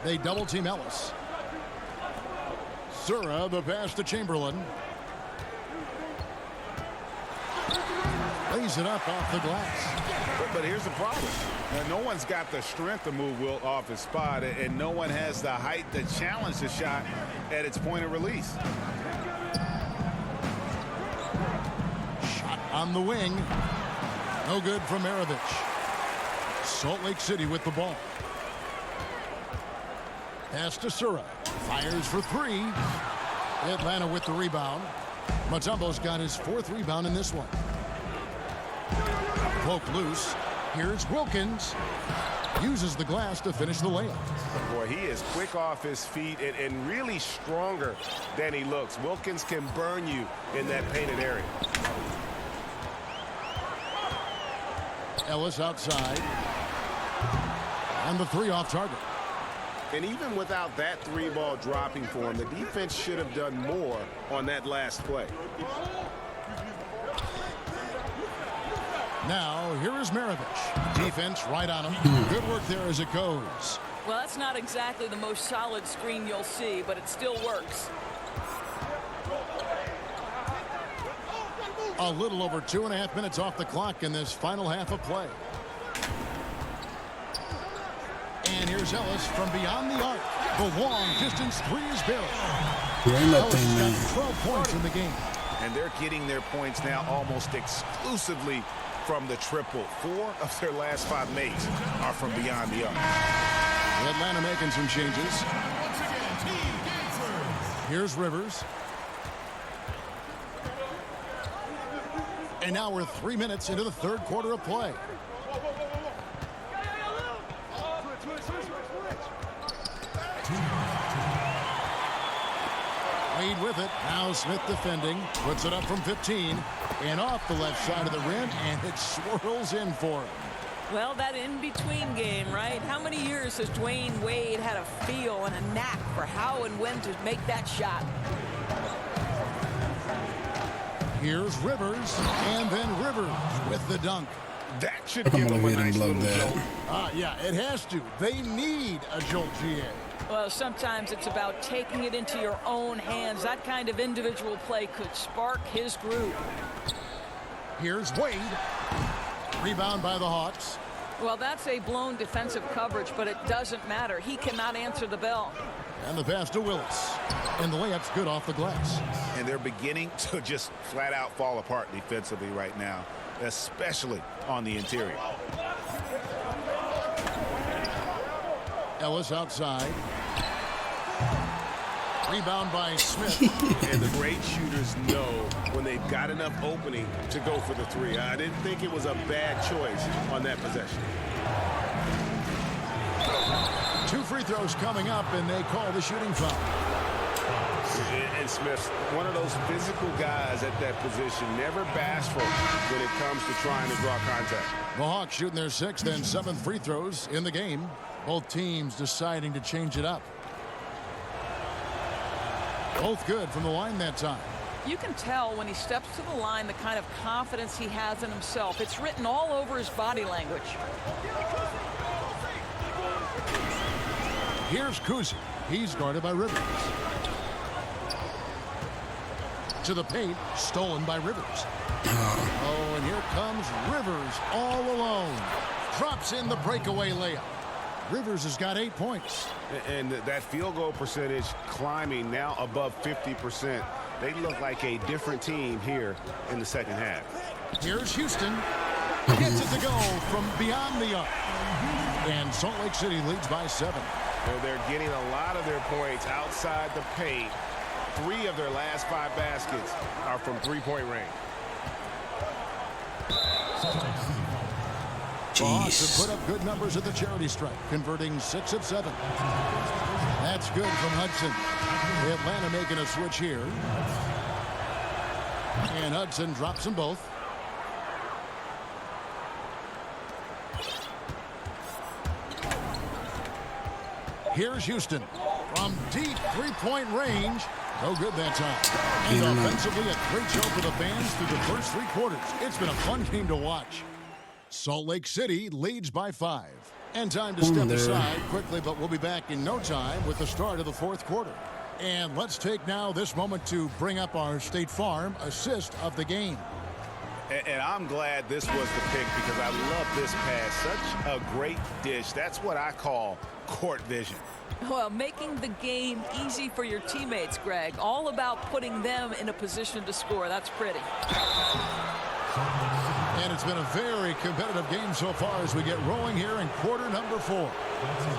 They double team Ellis. Sura, the pass to Chamberlain. Lays it up off the glass. But here's the problem. Now, no one's got the strength to move Wilt off his spot, and no one has the height to challenge the shot at its point of release. Shot on the wing. No good from Maravich. Salt Lake City with the ball. Pass to Sura. Fires for 3. Atlanta with the rebound. Mutombo's got his 4th rebound in this one. Poke loose. Here's Wilkins. Uses the glass to finish the layup. Boy, he is quick off his feet and really stronger than he looks. Wilkins can burn you in that painted area. Ellis outside. And the 3 off target. And even without that 3 ball dropping for him, the defense should have done more on that last play. Now, here is Maravich. Defense right on him. Good work there as it goes. Well, that's not exactly the most solid screen you'll see, but it still works. A little over 2.5 minutes off the clock in this final half of play. And here's Ellis from beyond the arc. The long distance 3 is buried. Ellis got 12 points in the game. And they're getting their points now almost exclusively from the triple. 4 of their last 5 makes are from beyond the arc. Atlanta making some changes. Here's Rivers. And now we're 3 minutes into the 3rd quarter of play. Wade Wade with it. Now Smith defending. Puts it up from 15. And off the left side of the rim. And it swirls in for him. Well, that in-between game, right? How many years has Dwayne Wade had a feel and a knack for how and when to make that shot? Here's Rivers. And then Rivers with the dunk. That should give them a nice little jolt. Yeah, it has to. They need a jolt, GA. Well, sometimes it's about taking it into your own hands. That kind of individual play could spark his groove. Here's Wade. Rebound by the Hawks. Well, that's a blown defensive coverage, but it doesn't matter. He cannot answer the bell. And the pass to Willis. And the layup's good off the glass. And they're beginning to just flat out fall apart defensively right now, especially on the interior. Ellis outside. Rebound by Smith. And the great shooters know when they've got enough opening to go for the three. I didn't think it was a bad choice on that possession. 2 free throws coming up, and they call the shooting foul. And Smith's one of those physical guys at that position, never bashful when it comes to trying to draw contact. The Hawks shooting their 6th and 7th free throws in the game. Both teams deciding to change it up. Both good from the line that time. You can tell when he steps to the line the kind of confidence he has in himself. It's written all over his body language. Here's Kuzi. He's guarded by Rivers. To the paint, stolen by Rivers. Oh, and here comes Rivers all alone. Drops in the breakaway layup. Rivers has got 8 points. And that field goal percentage climbing now above 50%. They look like a different team here in the second half. Here's Houston. Gets it to go from beyond the arc. And Salt Lake City leads by 7. They're getting a lot of their points outside the paint. 3 of their last 5 baskets are from three-point range. The Hawks have put up good numbers at the charity stripe, converting 6 of 7. That's good from Hudson. Atlanta making a switch here. And Hudson drops them both. Here's Houston from deep three-point range. No good that time. And offensively, a great show for the fans through the first 3 quarters. It's been a fun game to watch. Salt Lake City leads by 5. And time to step aside quickly, but we'll be back in no time with the start of the 4th quarter. And let's take now this moment to bring up our State Farm assist of the game. And I'm glad this was the pick because I love this pass. Such a great dish. That's what I call court vision. Well, making the game easy for your teammates, Greg. All about putting them in a position to score. That's pretty. And it's been a very competitive game so far as we get rolling here in quarter number 4.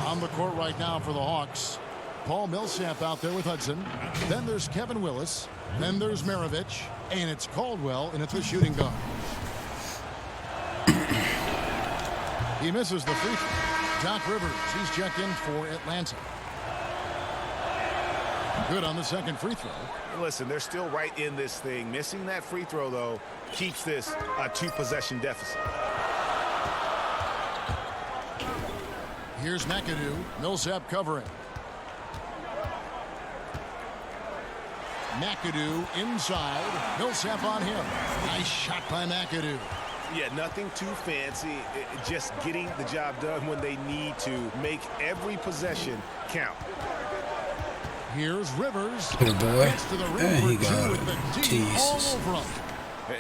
On the court right now for the Hawks, Paul Millsap out there with Hudson. Then there's Kevin Willis. Then there's Maravich. And it's Caldwell in at the shooting guard. He misses the free throw. Doc Rivers, he's checked in for Atlanta. Good on the second free throw. Listen, they're still right in this thing. Missing that free throw, though, keeps this a 2-possession deficit. Here's McAdoo. Millsap covering. McAdoo inside. Millsap on him. Nice shot by McAdoo. Yeah, nothing too fancy. Just getting the job done when they need to. Make every possession count. Here's Rivers. Good boy. Gets to the rim There for he 2 got with it. the D all Jesus. over him.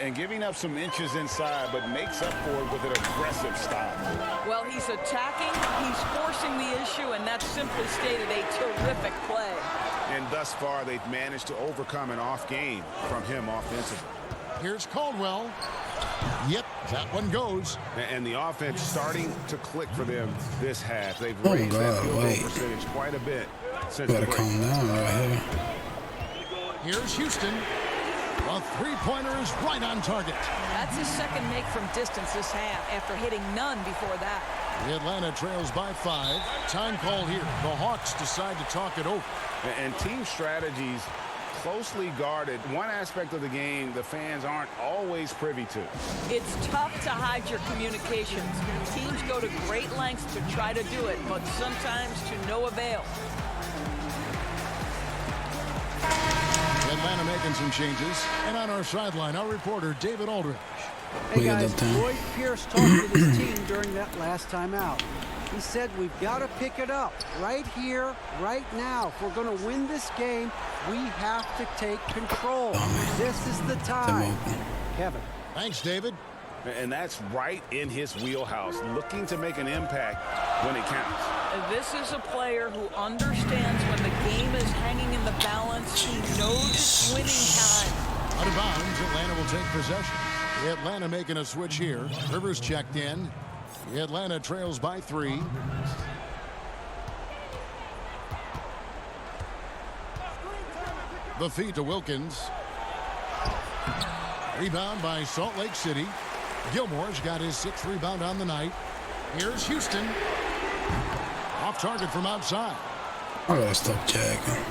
And giving up some inches inside, but makes up for it with an aggressive style. Well, he's attacking, he's forcing the issue, and that's simply stated a terrific play. And thus far, they've managed to overcome an off game from him offensively. Here's Caldwell. Yep, that one goes. And the offense starting to click for them this half. They've Oh, raised that God, field goal wait. percentage quite a bit since the Gotta break. calm down right here. Here's Houston. A three-pointer is right on target. That's his second make from distance this half after hitting none before that. Atlanta trails by 5. Time call here. The Hawks decide to talk it over. And team strategies closely guarded. One aspect of the game the fans aren't always privy to. It's tough to hide your communications. Teams go to great lengths to try to do it, but sometimes to no avail. Atlanta making some changes. And on our sideline, our reporter, David Aldridge. Hey guys, Lloyd Pierce talked with his team during that last time out. He said we've got to pick it up right here, right now. If we're going to win this game, we have to take control. This is the time. Kevin. Thanks, David. And that's right in his wheelhouse, looking to make an impact when it counts. This is a player who understands when the game is hanging in the balance. He knows it's winning time. Out of bounds, Atlanta will take possession. Atlanta making a switch here. Rivers checked in. Atlanta trails by 3. The feed to Wilkins. Rebound by Salt Lake City. Gilmore's got his 6th rebound on the night. Here's Houston. Off target from outside. I gotta stop checking.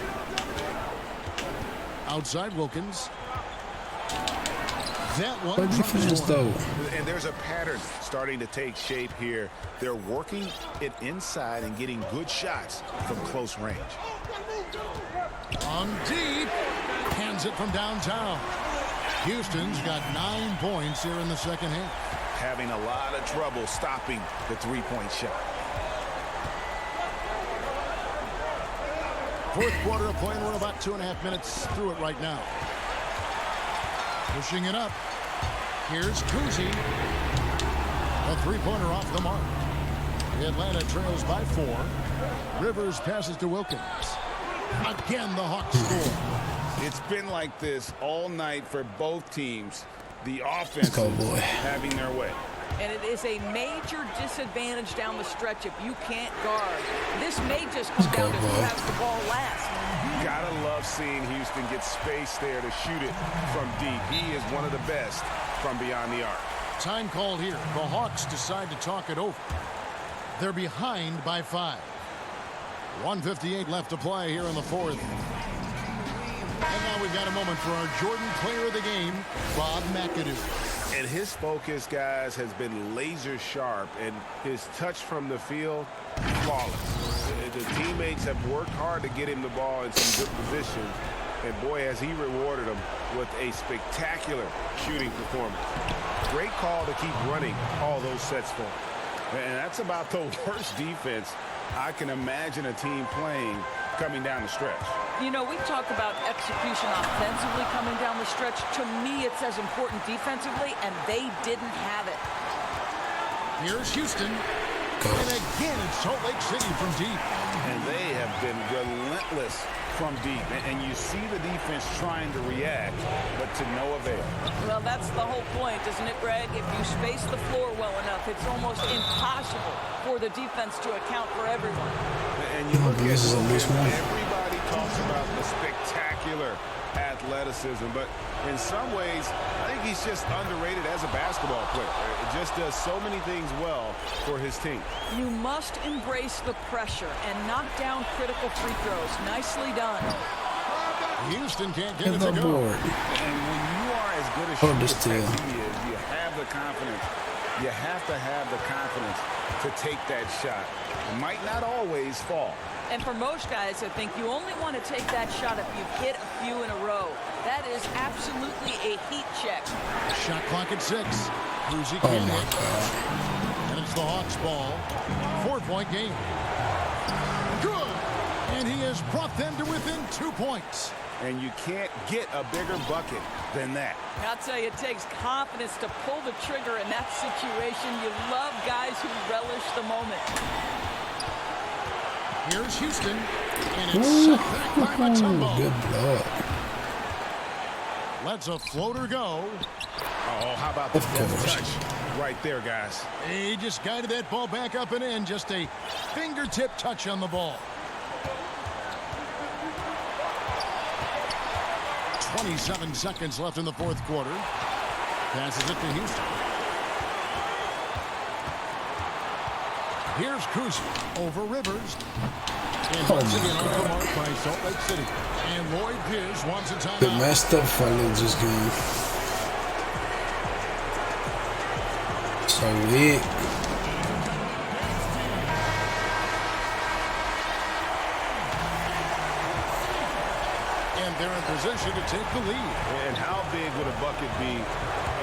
Outside Wilkins. That one. What defense though? And there's a pattern starting to take shape here. They're working it inside and getting good shots from close range. On deep. Hands it from downtown. Houston's got 9 points here in the second half. Having a lot of trouble stopping the three-point shot. Fourth quarter of play, and we're about 2.5 minutes through it right now. Pushing it up. Here's Kuzi. A three-pointer off the mark. Atlanta trails by 4. Rivers passes to Wilkins. Again, the Hawks score. It's been like this all night for both teams. The offense having their way. And it is a major disadvantage down the stretch if you can't guard. This may just come down to who has the ball last. Gotta love seeing Houston get space there to shoot it from deep. He is one of the best from beyond the arc. Time called here. The Hawks decide to talk it over. They're behind by 5. 1:58 left to play here in the fourth. And now we've got a moment for our Jordan player of the game, Bob McAdoo. And his focus, guys, has been laser sharp, and his touch from the field, flawless. The teammates have worked hard to get him the ball in some good positions, and boy, has he rewarded them with a spectacular shooting performance. Great call to keep running all those sets for him. And that's about the worst defense I can imagine a team playing coming down the stretch. You know, we talk about execution offensively coming down the stretch. To me, it's as important defensively, and they didn't have it. Here's Houston. And again, it's Salt Lake City from deep. And they have been relentless from deep. And you see the defense trying to react, but to no avail. Well, that's the whole point, isn't it, Greg? If you space the floor well enough, it's almost impossible for the defense to account for everyone. And you look at everybody talks about the spectacular athleticism, but in some ways, I think he's just underrated as a basketball player. It just does so many things well for his team. You must embrace the pressure and knock down critical free throws. Nicely done. Houston can't get it to go. And when you are as good a shooter as he is, you have the confidence. You have to have the confidence to take that shot. It might not always fall. And for most guys, I think you only want to take that shot if you've hit a few in a row. That is absolutely a heat check. Shot clock at 6. Kuzi can't hit. And it's the Hawks ball. 4-point game. Good. And he has brought them to within 2 points. And you can't get a bigger bucket than that. I'll tell you, it takes confidence to pull the trigger in that situation. You love guys who relish the moment. Here's Houston, and it's set back by Mutombo. Good block. Lets a floater go. Oh, how about the touch right there, guys? He just guided that ball back up and in. Just a fingertip touch on the ball. 27 seconds left in the fourth quarter. Passes it to Houston. Here's Kuzi over Rivers. And once again off the mark by Salt Lake City. And Lloyd Pierce wants a The timeout. messed up fella just going. So weird. And they're in position to take the lead. And how big would a bucket be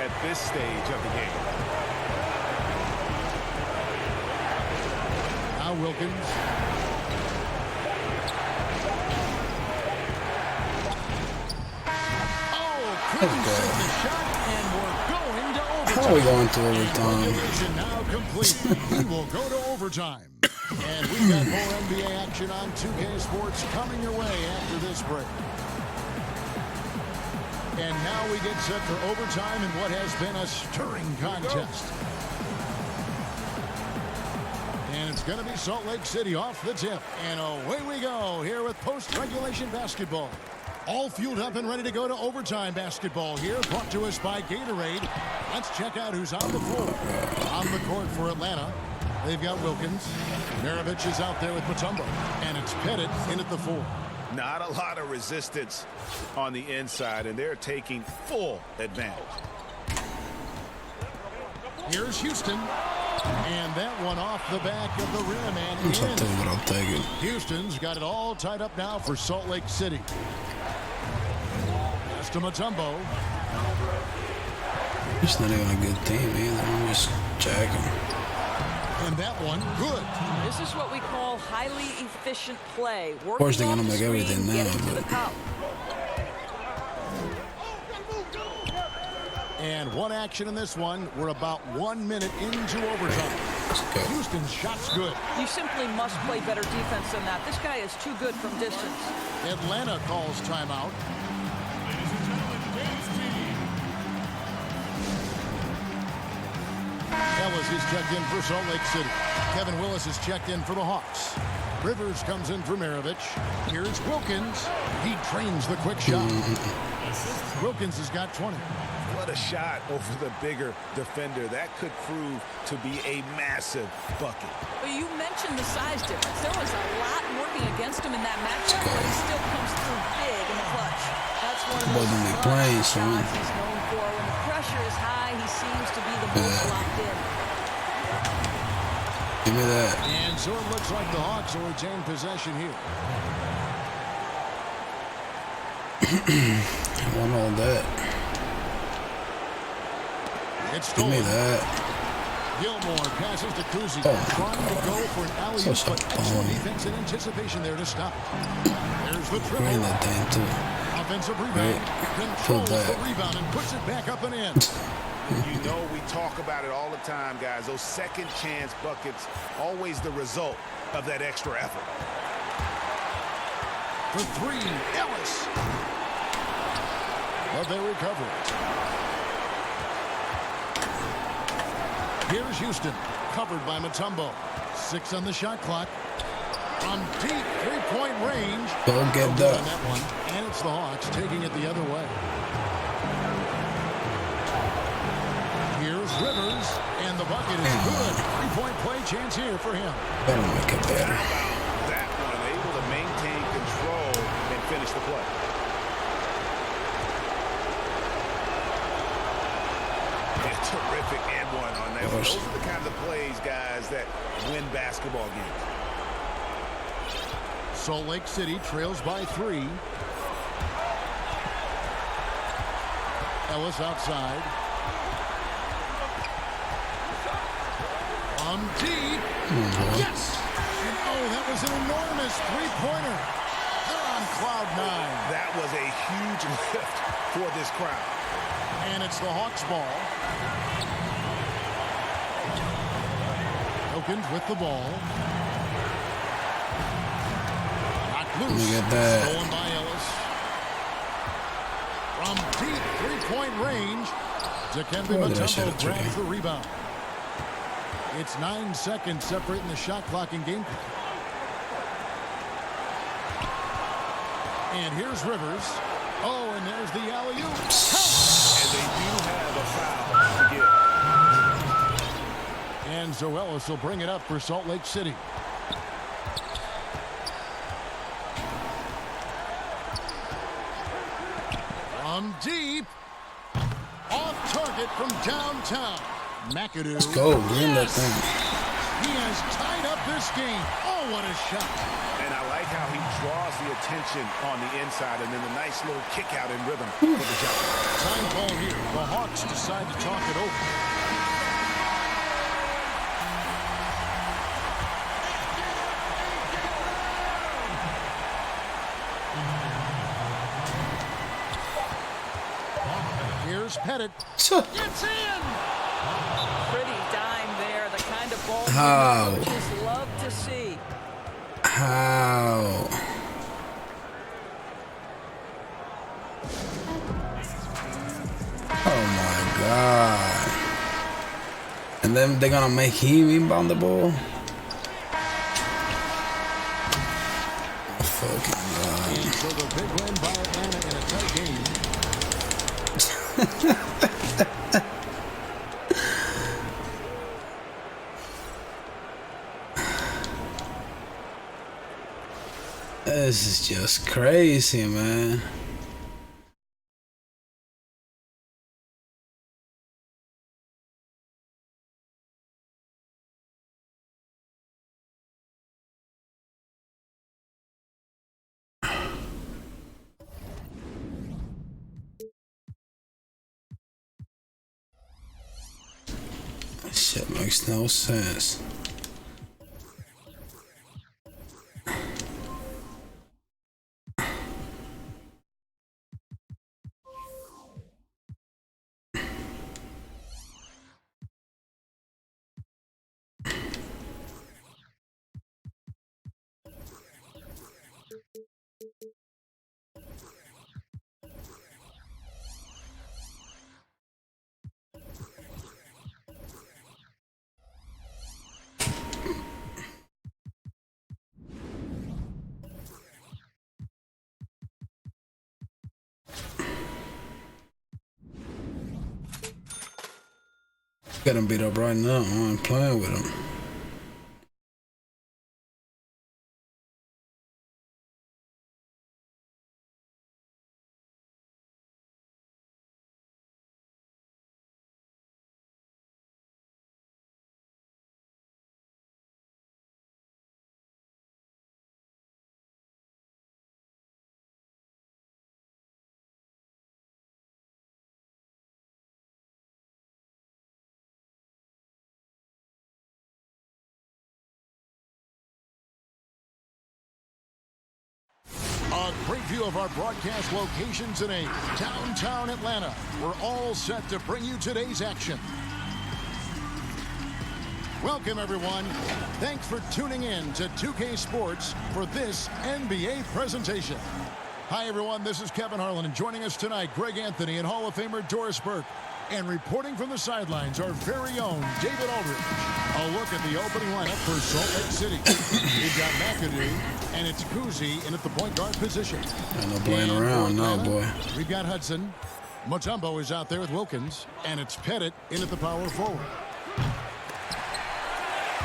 at this stage of the game? Now Wilkins. Couldn't sink the shot, and we're going to overtime. How are we going to overtime? Regulation now complete. We will go to overtime. And we've got more NBA action on 2K Sports coming your way after this break. And now we get set for overtime in what has been a stirring contest. And it's going to be Salt Lake City off the tip. And away we go here with post-regulation basketball. All fueled up and ready to go to overtime basketball here, brought to us by Gatorade. Let's check out who's on the floor. On the court for Atlanta, they've got Wilkins. Maravich is out there with Mutombo. And it's Pettit in at the 4. Not a lot of resistance on the inside, and they're taking full advantage. Here's Houston. And that one off the back of the rim and I'm trying to in. tell you what I'll take it. Houston's got it all tied up now for Salt Lake City. Pass to Mutombo. It's not even a good team either. I'm just jacking. And that one, good. This is what we call highly efficient play. Of course, they're gonna make everything now, but and one action in this one. We're about 1 minute into overtime. Houston's shot's good. you simply must play better defense than that. This guy is too good from distance. Atlanta calls timeout. Ellis is checked in for Salt Lake City. Kevin Willis is checked in for the Hawks. Rivers comes in for Maravich. Here's Wilkins. He trains the quick shot. Wilkins has got 20. What a shot over the bigger defender. That could prove to be a massive bucket. But you mentioned the size difference. There was a lot working against him in that matchup, but he still comes through big in the clutch. That's one of those shots he's known for. When the pressure is high, he seems to be the most locked in. Give me that. And so it looks like the Hawks will retain possession here. I want all that. It's Give me stolen. that. Gilmore passes to Kuzi, Oh, trying to go for an alley-oop, so but excellent defense and anticipation there to stop. There's the Bring dribble. that thing too. Offensive rebound. Right. Controls Pull the back. rebound and puts it back up and in. You know, we talk about it all the time, guys. Those second chance buckets, always the result of that extra effort. For 3, Ellis. But they recover it. Here's Houston, covered by Mutombo. 6 on the shot clock. From deep three-point range. Go get On that. that one. And it's the Hawks taking it the other way. Here's Rivers, and the bucket is good. Three-point play chance here for him. That'll make it better. That one, able to maintain control and finish the play. Terrific and one on that. Those are the kinds of plays, guys, that win basketball games. Salt Lake City trails by 3. Ellis outside. From deep. Yes! And oh, that was an enormous three-pointer. They're on cloud 9. That was a huge lift for this crowd. And it's the Hawks ball. Wilkins with the ball. Knocked loose. Look at that. Stolen by Ellis. From deep three-point range, Dikembe Oh, that shit Mutombo is grabs tricky. the rebound. It's 9 seconds separating the shot clock and game clock. And here's Rivers. Oh, and there's the alley-oop. And they do have a foul to give. And so Ellis will bring it up for Salt Lake City. from deep. Off target from downtown. McAdoo. Let's go. Green that thing. He has tied up this game. Oh, what a shot. And I like how he draws the attention on the inside and then the nice little kick out in rhythm for the jump. Time ball here. The Hawks decide to talk it over. Here's Pettit. It's in! Pretty dime there, the kind of ball How? coaches love to see. How? Oh my God. And then they're gonna make him inbound the ball? Fucking God. So the big win by Atlanta in a tight game. This is just crazy, man. This shit makes no sense. Got him beat up right now. I'm playing with him. A preview of our broadcast location today, downtown Atlanta. We're all set to bring you today's action. Welcome, everyone. Thanks for tuning in to 2K Sports for this NBA presentation. Hi, everyone. This is Kevin Harlan, and joining us tonight, Greg Anthony and Hall of Famer Doris Burke. And reporting from the sidelines, our very own David Aldridge. A look at the opening lineup for Salt Lake City. We've got McAdoo, and it's Kuzi in at the point guard position. Ain't no playing around now, boy. We've got Hudson. Mutombo is out there with Wilkins, and it's Pettit in at the power forward.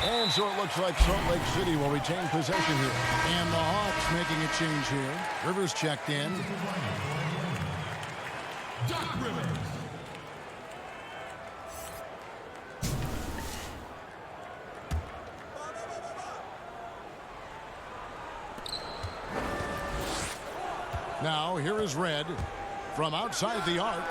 And so it looks like Salt Lake City will retain possession here. And the Hawks making a change here. Rivers checked in. Doc Rivers. Now, here is Red from outside the arc.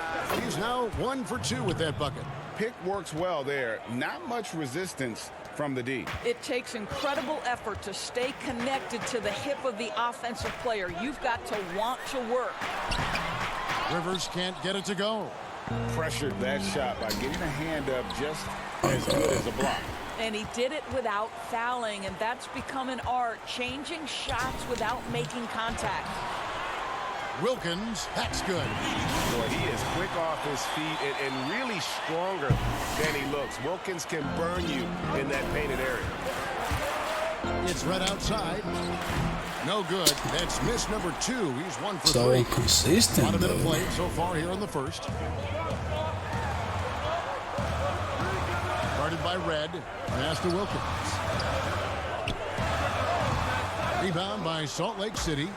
He's now 1 for 2 with that bucket. Pick works well there. Not much resistance from the D. It takes incredible effort to stay connected to the hip of the offensive player. You've got to want to work. Rivers can't get it to go. Pressured that shot by getting a hand up just as good as a block. And he did it without fouling, and that's become an art, changing shots without making contact. Wilkins, that's good. Boy, he is quick off his feet and really stronger than he looks. Wilkins can burn you in that painted area. It's Red outside. No good. That's miss number 2. He's 1 for 3. So inconsistent, Not a minute though. played so far here in the first. Guarded by Red. Pass to Wilkins. Rebound by Salt Lake City.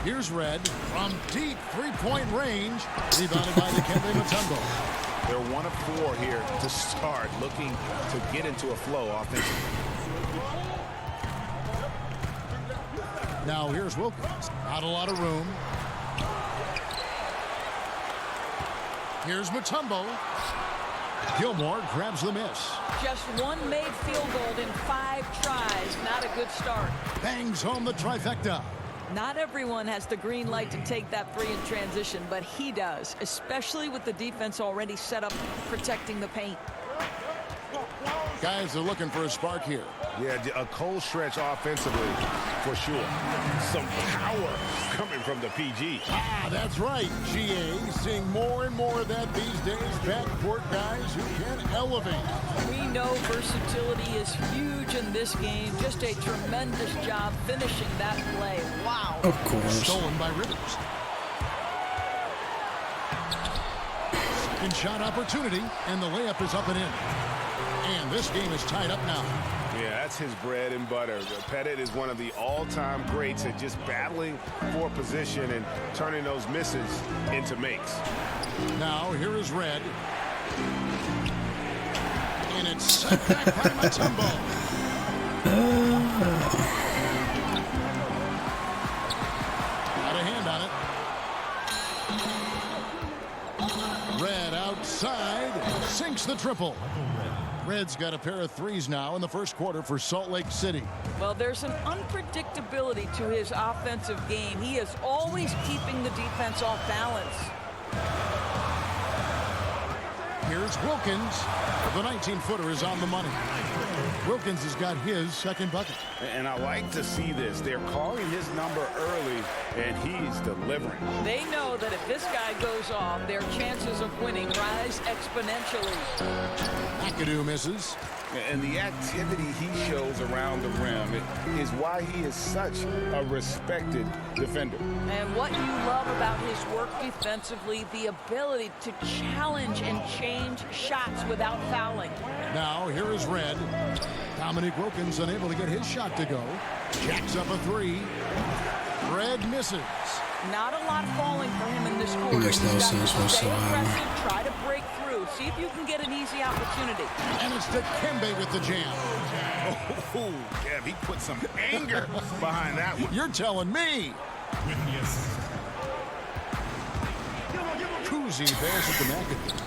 Here's Red from deep three-point range. Rebounded by Nba2k20. They're 1 of 4 here to start, looking to get into a flow offensively. Now here's Wilkins. Not a lot of room. Here's Mutombo. Gilmore grabs the miss. Just one made field goal in 5 tries. Not a good start. Bangs home the trifecta. Not everyone has the green light to take that 3 in transition, but he does, especially with the defense already set up protecting the paint. Guys are looking for a spark here. Yeah, a cold stretch offensively for sure. Some power coming from the PG. Ah, that's right. GA seeing more and more of that these days. Backcourt guys who can elevate. We know versatility is huge in this game. Just a tremendous job finishing that play. Wow. Of course. Stolen by Rivers. Second shot opportunity, and the layup is up and in. And this game is tied up now. Yeah, that's his bread and butter. Pettit is one of the all-time greats at just battling for position and turning those misses into makes. Now, here is Red. And it's set back by Mutombo. Got a hand on it. Red outside. Sinks the triple. Red's got a pair of threes now in the first quarter for Salt Lake City. Well, there's an unpredictability to his offensive game. He is always keeping the defense off balance. Here's Wilkins. The 19-footer is on the money. Wilkins has got his second bucket. And I like to see this. They're calling his number early, and he's delivering. They know that if this guy goes off, their chances of winning rise exponentially. McAdoo misses. And the activity he shows around the rim is why he is such a respected defender. And what you love about his work defensively, the ability to challenge and change shots without fouling. Now, here is Red. Dominique Wilkins unable to get his shot to go. Jacks up a 3. Red misses. Not a lot falling for him in this quarter. Makes no sense whatsoever. Stay aggressive, try to break through. See if you can get an easy opportunity. And it's Dikembe with the jam. Oh, yeah, he put some anger behind that one. You're telling me. Yes. Kuzi bears it to McAdoo.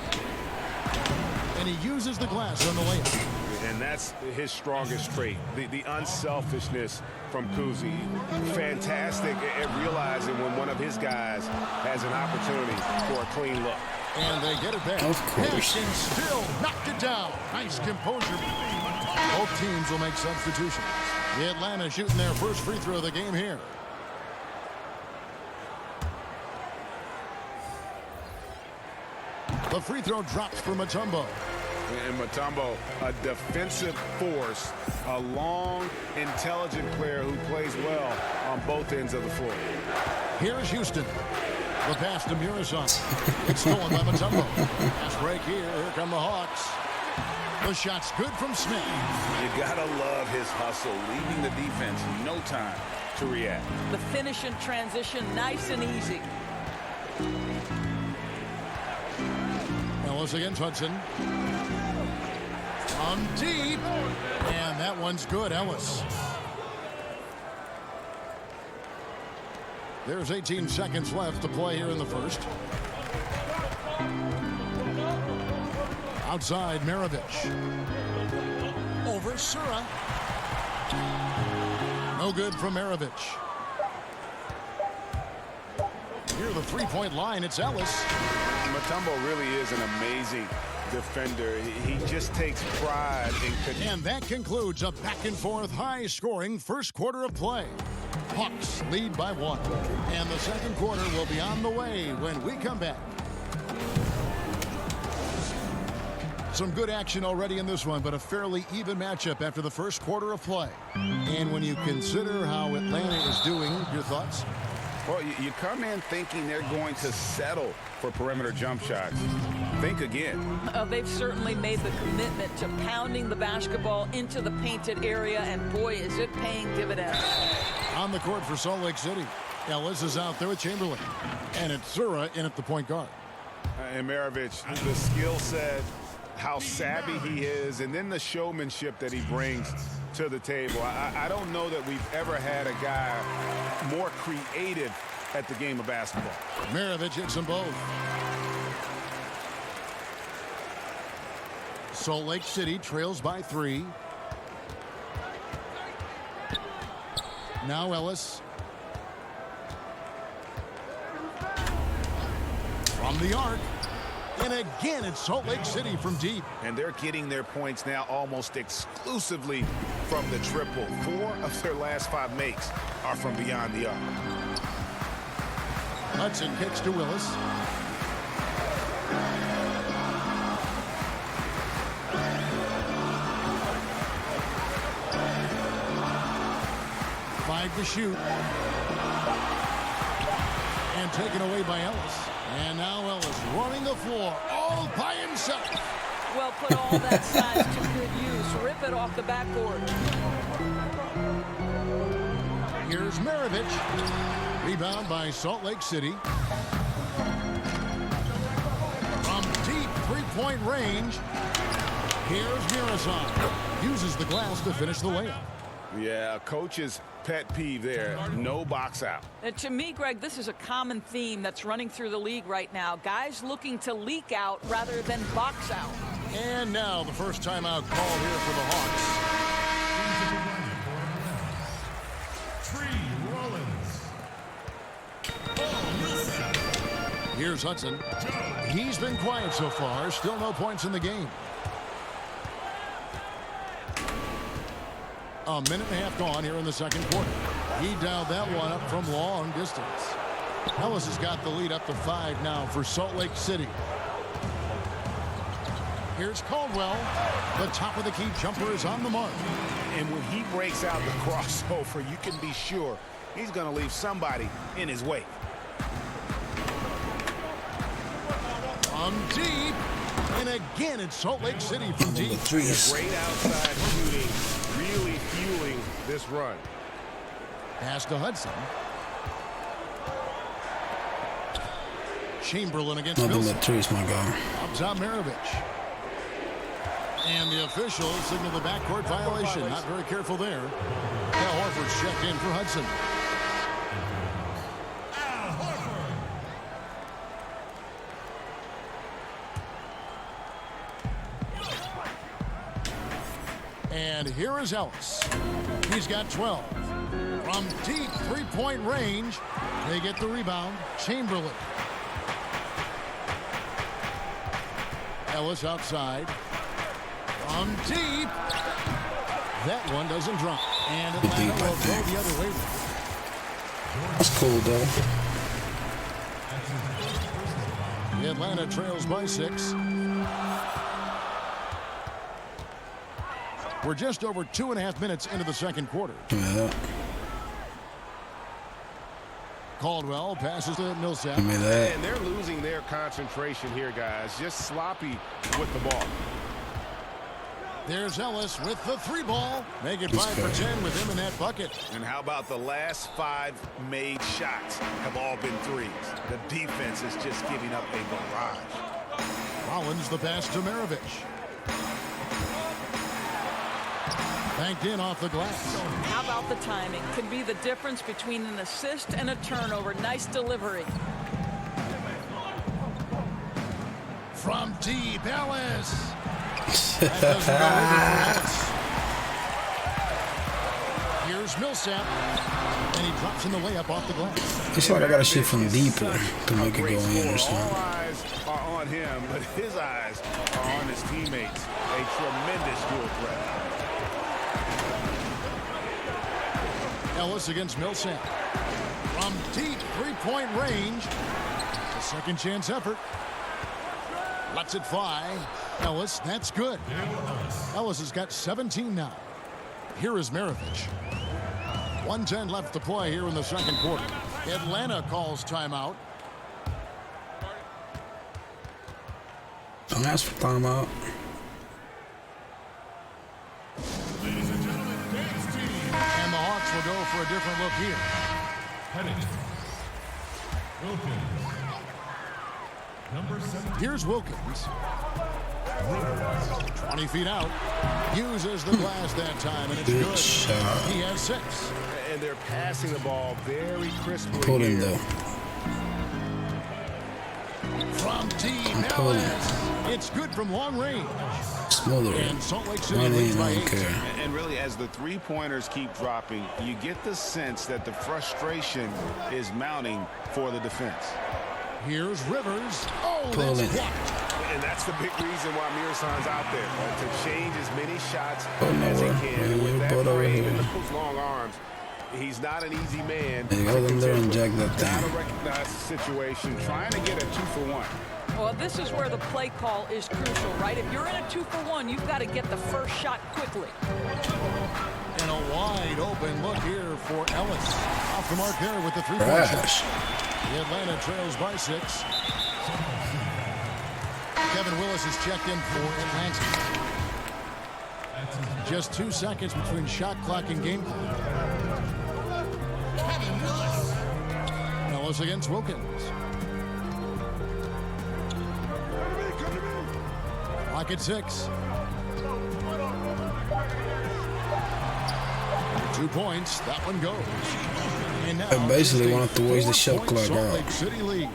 And he uses the glass on the layup. And that's his strongest trait, the unselfishness from Kuzi. Fantastic at realizing when one of his guys has an opportunity for a clean look. And they get it back. Of course. Haskins still knocked it down. Nice composure. Both teams will make substitutions. The Atlanta shooting their first free throw of the game here. The free throw drops for Mutombo. And Mutombo, a defensive force, a long, intelligent player who plays well on both ends of the floor. Here's Houston. The pass to Murison. It's stolen by Mutombo. Pass break here. Here come the Hawks. The shot's good from Smith. You gotta love his hustle, leaving the defense no time to react. The finish in transition, nice and easy. Ellis against Hudson. From deep. And that one's good, Ellis. There's 18 seconds left to play here in the first. Outside, Maravich. Over Sura. No good from Maravich. Near the three-point line, it's Ellis. Mutombo really is an amazing defender. He just takes pride in... And that concludes a back-and-forth, high-scoring first quarter of play. Hawks lead by 1. And the second quarter will be on the way when we come back. Some good action already in this one, but a fairly even matchup after the first quarter of play. And when you consider how Atlanta is doing, your thoughts? Well, you come in thinking they're going to settle for perimeter jump shots. Think again. They've certainly made the commitment to pounding the basketball into the painted area, and boy, is it paying dividends. On the court for Salt Lake City. Ellis is out there with Chamberlain. And it's Zura in at the point guard. And Maravich, the skill set, how savvy he is, and then the showmanship that he brings to the table. I don't know that we've ever had a guy more creative at the game of basketball. Maravich hits them both. Salt Lake City trails by 3. Now Ellis. From the arc. And again, it's Salt Lake City from deep. And they're getting their points now almost exclusively from the triple. 4 of their last 5 makes are from beyond the arc. Hudson kicks to Willis. Five to shoot. And taken away by Ellis. And now Ellis running the floor all by himself. Well, put all that size to good use. Rip it off the backboard. Here's Maravich. Rebound by Salt Lake City. From deep three-point range. Here's Mirazon. Uses the glass to finish the layup. Yeah, coach's pet peeve there. No box out. And to me, Greg, this is a common theme that's running through the league right now. Guys looking to leak out rather than box out. And now the first timeout call here for the Hawks. Here's Hudson. He's been quiet so far. Still no points in the game. A minute and a half gone here in the second quarter. He dialed that one up from long distance. Ellis has got the lead up to 5 now for Salt Lake City. Here's Caldwell. The top of the key jumper is on the mark. And when he breaks out the crossover, you can be sure he's going to leave somebody in his wake. From deep. And again, it's Salt Lake City from deep. Great outside shooting, really fueling this run. Pass to Hudson. Chamberlain against Wilson. Threes, my guy. Up top Maravich. And the officials signal the backcourt violation. Not very careful there. Al Horford's checked in for Hudson. And here is Ellis. He's got 12. From deep three-point range, they get the rebound. Chamberlain. Ellis outside. From deep. That one doesn't drop. And Atlanta will go the other way. That's cool, though. Atlanta trails by 6. We're just over 2.5 minutes into the second quarter. Yeah. Caldwell passes to Millsap. Give me that. And they're losing their concentration here, guys. Just sloppy with the ball. There's Ellis with the 3 ball. Make it 5 for 10 with him in that bucket. And how about the last 5 made shots have all been threes? The defense is just giving up a barrage. Rollins the pass to Maravich. Banked in off the glass. How about the timing? Could be the difference between an assist and a turnover. Nice delivery. From deep, Ellis. That doesn't go over for Ellis. Here's Millsap. And he drops in the layup off the glass. It's like I got to shoot from deeper to make it go in or All something. eyes are on him, but his eyes are on his teammates. A tremendous dual threat. Ellis against Millsap. From deep three-point range. A second chance effort. Lets it fly. Ellis, that's good. Ellis has got 17 now. Here is Maravich. 1:10 left to play here in the second quarter. Atlanta calls timeout. Don't ask for timeout. And the Hawks will go for a different look here. Heading Wilkins. Number 7. Here's Wilkins. 20 feet out. Uses the glass that time, and it's Good good. shot. He has 6. And they're passing the ball very crisply Pull him here. though. From deep. I'm Now pulling. it's good from long range. Smother it. And Salt Lake City Run leads in, by I don't 8. care. And really, as the three-pointers keep dropping, you get the sense that the frustration is mounting for the defense. Here's Rivers. Oh, Pull that's it. blocked. And that's the big reason why Mirasan's out there, to change as many shots Oh, no as he way. can. Yeah, With that butt over frame here. and those long arms, he's not an easy man. Hey, hold him there and jack that Gotta thing. recognize the situation, trying to get a 2-for-1. Well, this is where the play call is crucial, right? If you're in a 2-for-1, you've got to get the first shot quickly. And a wide open look here for Ellis. Off the mark there with the 3-point shot. Crash. The Atlanta trails by 6. Kevin Willis is checked in for Atlanta. Just 2 seconds between shot clock and game clock. Kevin Willis. Ellis against Wilkins. Clock at 6. 2 points. That one goes. And now I basically just a wanted to waste the shot 4-point clock Salt out. Lake City lead.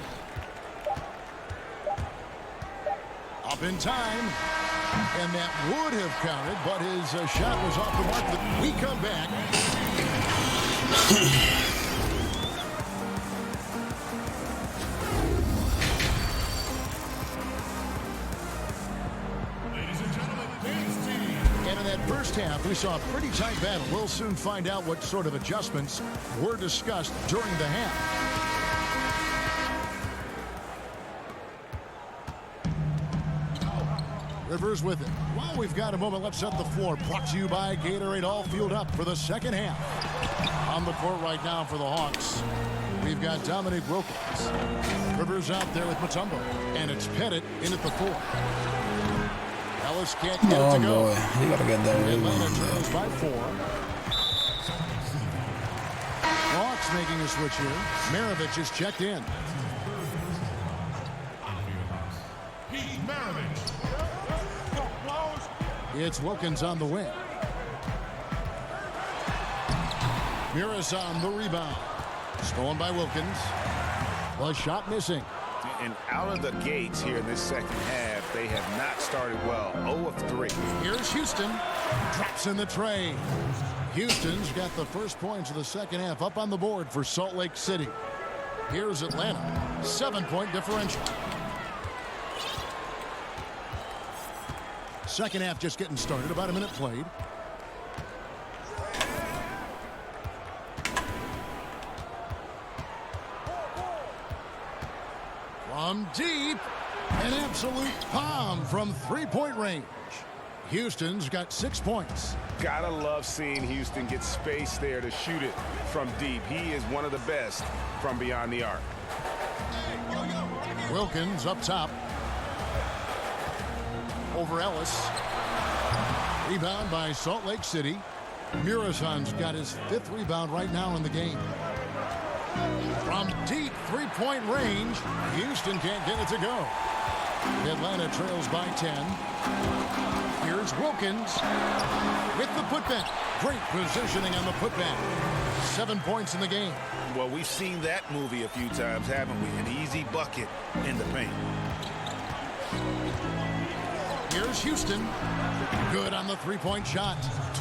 Up in time. And that would have counted, but his shot was off the mark. We come back. Ladies and gentlemen, Dave's team. And in that first half, we saw a pretty tight battle. We'll soon find out what sort of adjustments were discussed during the half. Rivers with it. Well, we've got a moment. Let's set the floor. Brought to you by Gatorade. All fueled up for the second half. On the court right now for the Hawks, we've got Dominic Wilkins. Rivers out there with Mutombo. And it's Pettit in at the 4. Ellis can't get it Oh to go. boy, you gotta get that Atlanta rebound trails though. by 4. Hawks making a switch here. Maravich is checked in. Pete Maravich. It's Wilkins on the wing. Miras on the rebound. Stolen by Wilkins. The shot missing. And out of the gates here in this second half, they have not started well. 0 of 3. Here's Houston. Drops in the tray. Houston's got the first points of the second half up on the board for Salt Lake City. Here's Atlanta. 7-point differential. Second half just getting started. About a minute played. From deep, an absolute bomb from 3-point range. Houston's got 6 points. Gotta love seeing Houston get space there to shoot it from deep. He is one of the best from beyond the arc. Wilkins up top. Over Ellis. Rebound by Salt Lake City. Murasan's got his 5th rebound right now in the game. From deep 3-point range, Houston can't get it to go. Atlanta trails by 10. Here's Wilkins with the putback. Great positioning on the putback. 7 points in the game. Well, we've seen that movie a few times, haven't we? An easy bucket in the paint. Here's Houston. Good on the 3-point shot.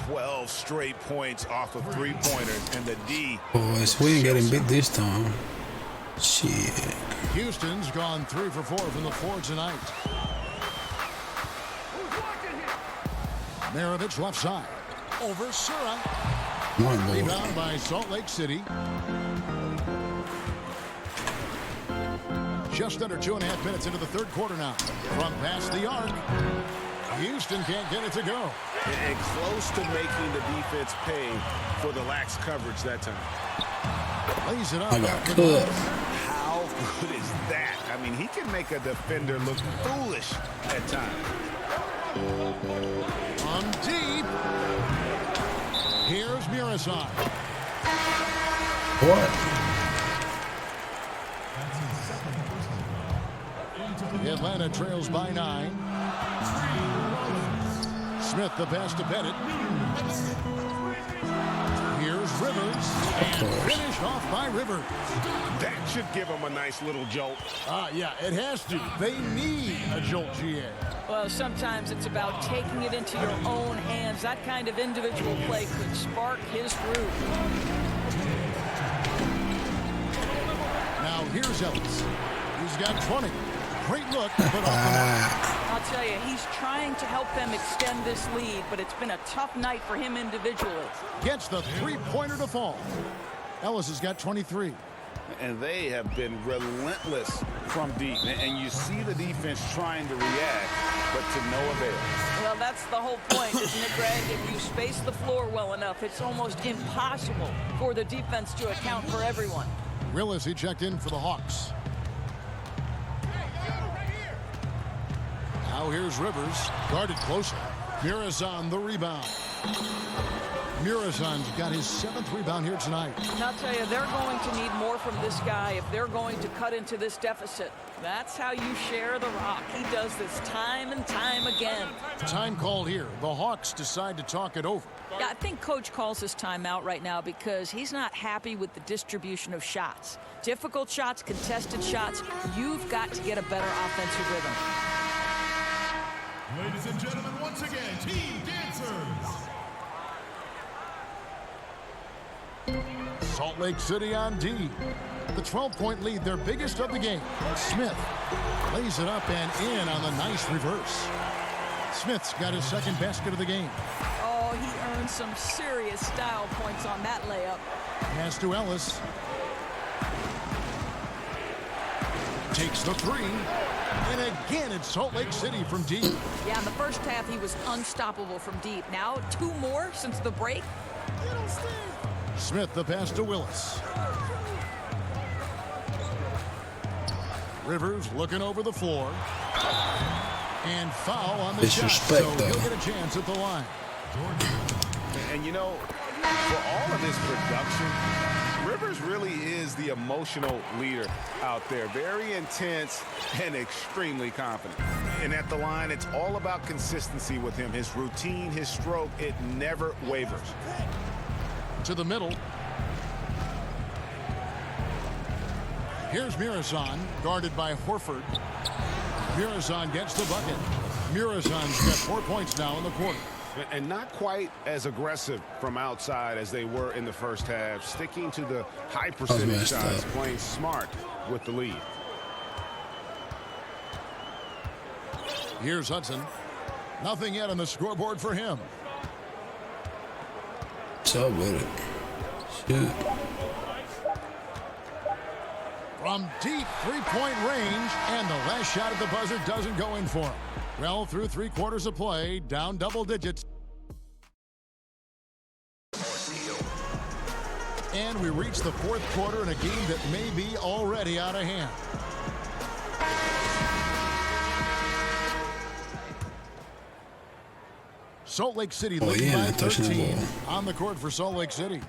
12 straight points off of 3-pointers, and the D. Boys, we ain't getting beat this time. Shit. Houston's gone 3 for 4 from the floor tonight. Maravich left side. Over Sura. My boy. Rebound by Salt Lake City. Just under 2.5 minutes into the third quarter now. From past the arc. Houston can't get it to go. And close to making the defense pay for the lax coverage that time. Lays it up. I got cooked. How good is that? I mean, he can make a defender look foolish at times. On deep. Here's Murasan. What? Atlanta trails by 9. Smith the pass to Bennett. Here's Rivers. And finished off by Rivers. That should give them a nice little jolt. Yeah, it has to. They need a jolt, GA. Well, sometimes it's about taking it into your own hands. That kind of individual play could spark his groove. Now here's Ellis. He's got 20. Great look, but off the mark. I'll tell you, he's trying to help them extend this lead, but it's been a tough night for him individually. Gets the three-pointer to fall. Ellis has got 23. And they have been relentless from deep. And you see the defense trying to react, but to no avail. Well, that's the whole point, isn't it, Greg? If you space the floor well enough, it's almost impossible for the defense to account for everyone. Willis, he checked in for the Hawks. Now here's Rivers, guarded closer. Mirazon the rebound. Mirazon's got his 7th rebound here tonight. And I'll tell you, they're going to need more from this guy if they're going to cut into this deficit. That's how you share the rock. He does this time and time again. Time called here. The Hawks decide to talk it over. Yeah, I think Coach calls his timeout right now because he's not happy with the distribution of shots. Difficult shots, contested shots. You've got to get a better offensive rhythm. Ladies and gentlemen, once again, Team Dancers. Salt Lake City on D. The 12-point lead, their biggest of the game. Smith lays it up and in on the nice reverse. Smith's got his 2nd basket of the game. Oh, he earned some serious style points on that layup. Pass to Ellis. Takes the 3. And again, it's Salt Lake City from deep. Yeah, in the first half, he was unstoppable from deep. Now, 2 more since the break. Smith the pass to Willis. Rivers looking over the floor. And foul on the shot, so he'll get a chance at the line. And you know, for all of this production, Rivers really is the emotional leader out there. Very intense and extremely confident. And at the line, it's all about consistency with him. His routine, his stroke, it never wavers. To the middle. Here's Mirazon, guarded by Horford. Mirazon gets the bucket. Mirazon's got 4 points now in the quarter. And not quite as aggressive from outside as they were in the first half. Sticking to the high percentage shots, playing smart with the lead. Here's Hudson. Nothing yet on the scoreboard for him. What's up with it? Shoot. From deep 3-point range, and the last shot at the buzzer doesn't go in for him. Well, through 3 quarters of play, down double digits. And we reach the 4th quarter in a game that may be already out of hand. Salt Lake City leading by 13 on the court for Salt Lake City.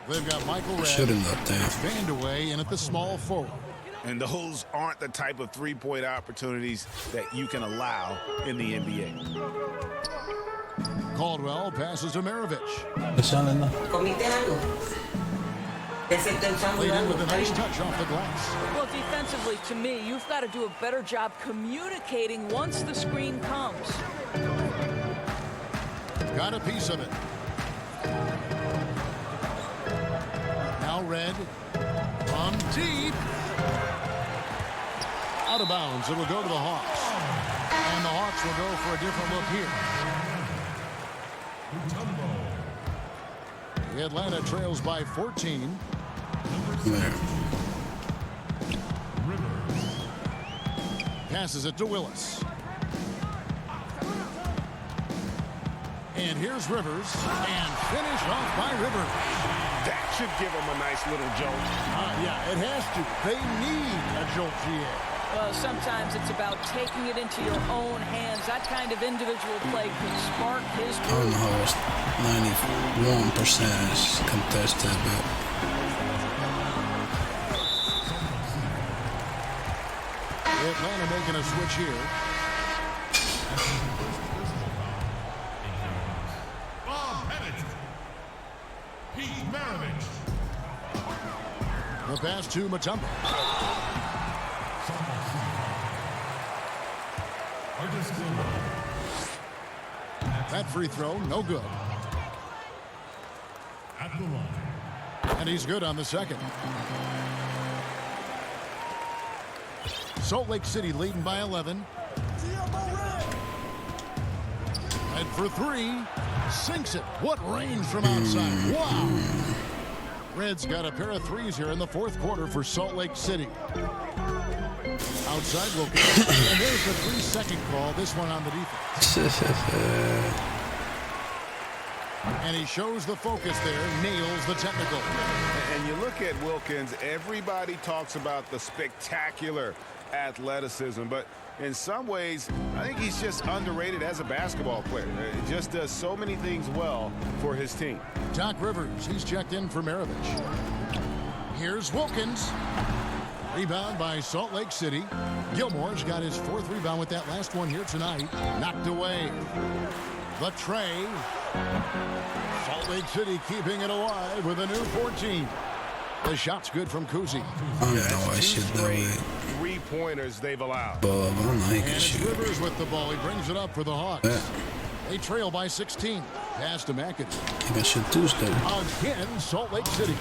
They've got Michael Red, Vandaway in at the small forward. And those aren't the type of three-point opportunities that you can allow in the NBA. Caldwell passes to Maravich. Leading with a nice touch off the glass. Well, defensively, to me, you've got to do a better job communicating once the screen comes. Got a piece of it. Now Red from deep. Out of bounds. It'll go to the Hawks. And the Hawks will go for a different look here. Atlanta trails by 14. Passes it to Willis. And here's Rivers. And finished off by Rivers. That should give them a nice little jolt. Yeah, it has to. They need a jolt, GA. Well, sometimes it's about taking it into your own hands. That kind of individual play can spark his I don't know how it's 91% is contested, but Atlanta making a switch here. Bob Pettit. Pete Maravich. The pass to Mutombo. That free throw, no good. At the line. And he's good on the second. Salt Lake City leading by 11. And for three, sinks it. What range from outside. Wow. Reds got a pair of threes here in the fourth quarter for Salt Lake City. Outside Wilkins. And there's the 3-second call. This one on the defense. And he shows the focus there. Nails the technical. And you look at Wilkins, everybody talks about the spectacular athleticism, but in some ways, I think he's just underrated as a basketball player. He just does so many things well for his team. Doc Rivers, he's checked in for Maravich. Here's Wilkins. Rebound by Salt Lake City. Gilmore's got his fourth rebound with that last one here tonight. Knocked away. The tray. Salt Lake City keeping it alive with a new 14. The shot's good from Kuzi. I know I should do it. 3-pointers they've allowed. But I don't know he And can it's shoot. Rivers with the ball. He brings it up for the Hawks. Yeah. They trail by 16. Pass to McAdoo. He can shoot too still. Again, Salt Lake City.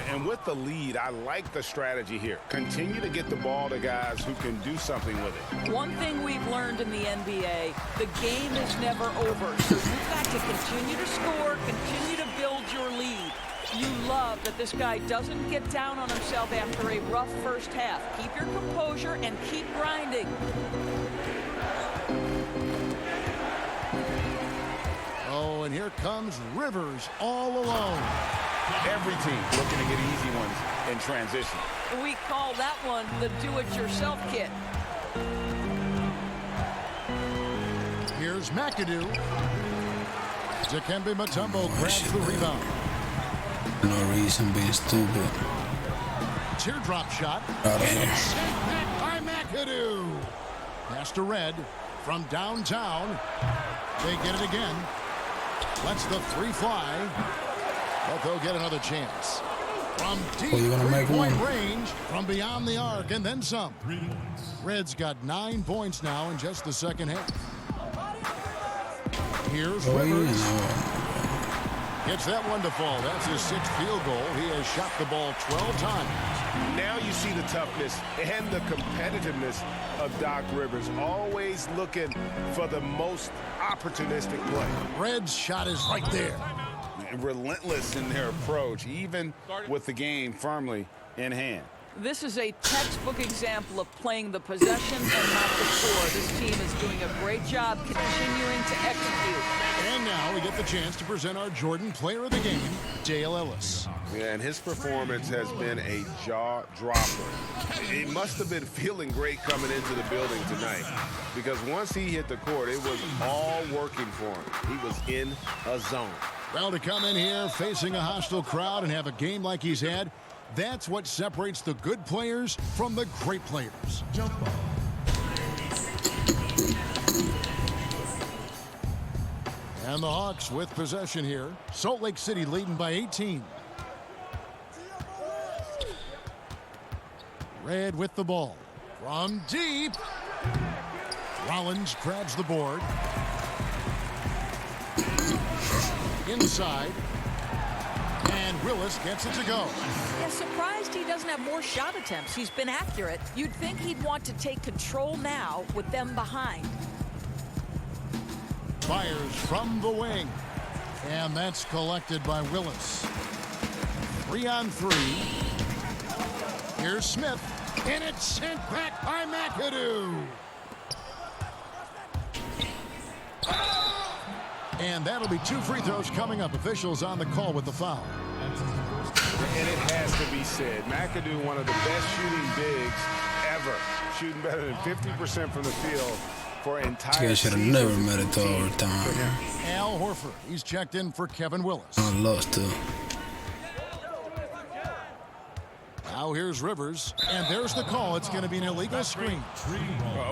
And with the lead, I like the strategy here. Continue to get the ball to guys who can do something with it. One thing we've learned in the NBA, the game is never over. So you've got to continue to score, continue to build your lead. You love that this guy doesn't get down on himself after a rough first half. Keep your composure and keep grinding. Oh, and here comes Rivers all alone. Every team looking to get easy ones in transition. We call that one the do-it-yourself kit. Here's McAdoo. Dikembe Mutombo grabs the rebound. No reason being stupid. Teardrop shot. Out of And here. it's sent back by McAdoo. Pass to Red from downtown. They get it again. Lets the three fly. But they'll get another chance. From deep Well, you're gonna make three-point one. range, from beyond the arc, and then some. 3 points. Reds got 9 points now in just the second half. Here's Oh, Rivers. yeah. Gets that one to fall. That's his 6th field goal. He has shot the ball 12 times. Now you see the toughness and the competitiveness of Doc Rivers, always looking for the most opportunistic play. Red's shot is right there. Relentless in their approach, even with the game firmly in hand. This is a textbook example of playing the possession and not the score. This team is doing a great job continuing to execute. And now we get the chance to present our Jordan Player of the Game, Dale Ellis. Yeah, and his performance has been a jaw-dropper. He must have been feeling great coming into the building tonight, because once he hit the court, it was all working for him. He was in a zone. Well, to come in here facing a hostile crowd and have a game like he's had, that's what separates the good players from the great players. Jump ball. And the Hawks with possession here. Salt Lake City leading by 18. Red with the ball. From deep. Rollins grabs the board. Inside. And Willis gets it to go. Yeah, surprised he doesn't have more shot attempts. He's been accurate. You'd think he'd want to take control now with them behind. Fires from the wing. And that's collected by Willis. 3 on 3. Here's Smith. And it's sent back by McAdoo. And that'll be 2 free throws coming up. Officials on the call with the foul. And it has to be said, McAdoo, one of the best shooting bigs ever. Shooting better than 50% from the field for entire This guy should have seasons never with made the it to team. overtime. Al Horford. He's checked in for Kevin Willis. I lost too. Now So here's Rivers, and there's the call. It's going to be an illegal screen.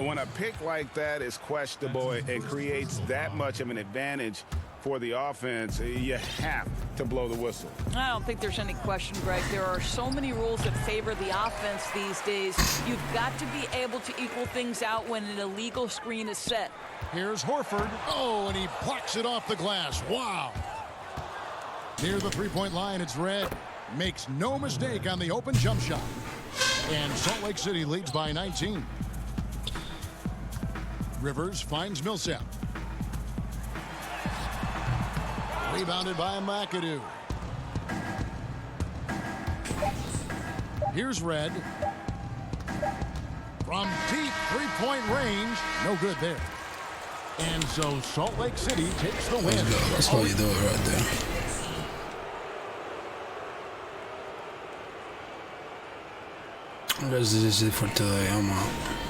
When a pick like that is questionable and creates that much of an advantage for the offense, you have to blow the whistle. I don't think there's any question, Greg. There are so many rules that favor the offense these days. You've got to be able to equal things out when an illegal screen is set. Here's Horford. Oh, and he plucks it off the glass. Wow. Near the three-point line, it's Red. Makes no mistake on the open jump shot. And Salt Lake City leads by 19. Rivers finds Millsap. Rebounded by McAdoo. Here's Red. From deep three-point range. No good there. And so Salt Lake City takes the win. That's how you do it right there. I guess this is it for today. I'm out.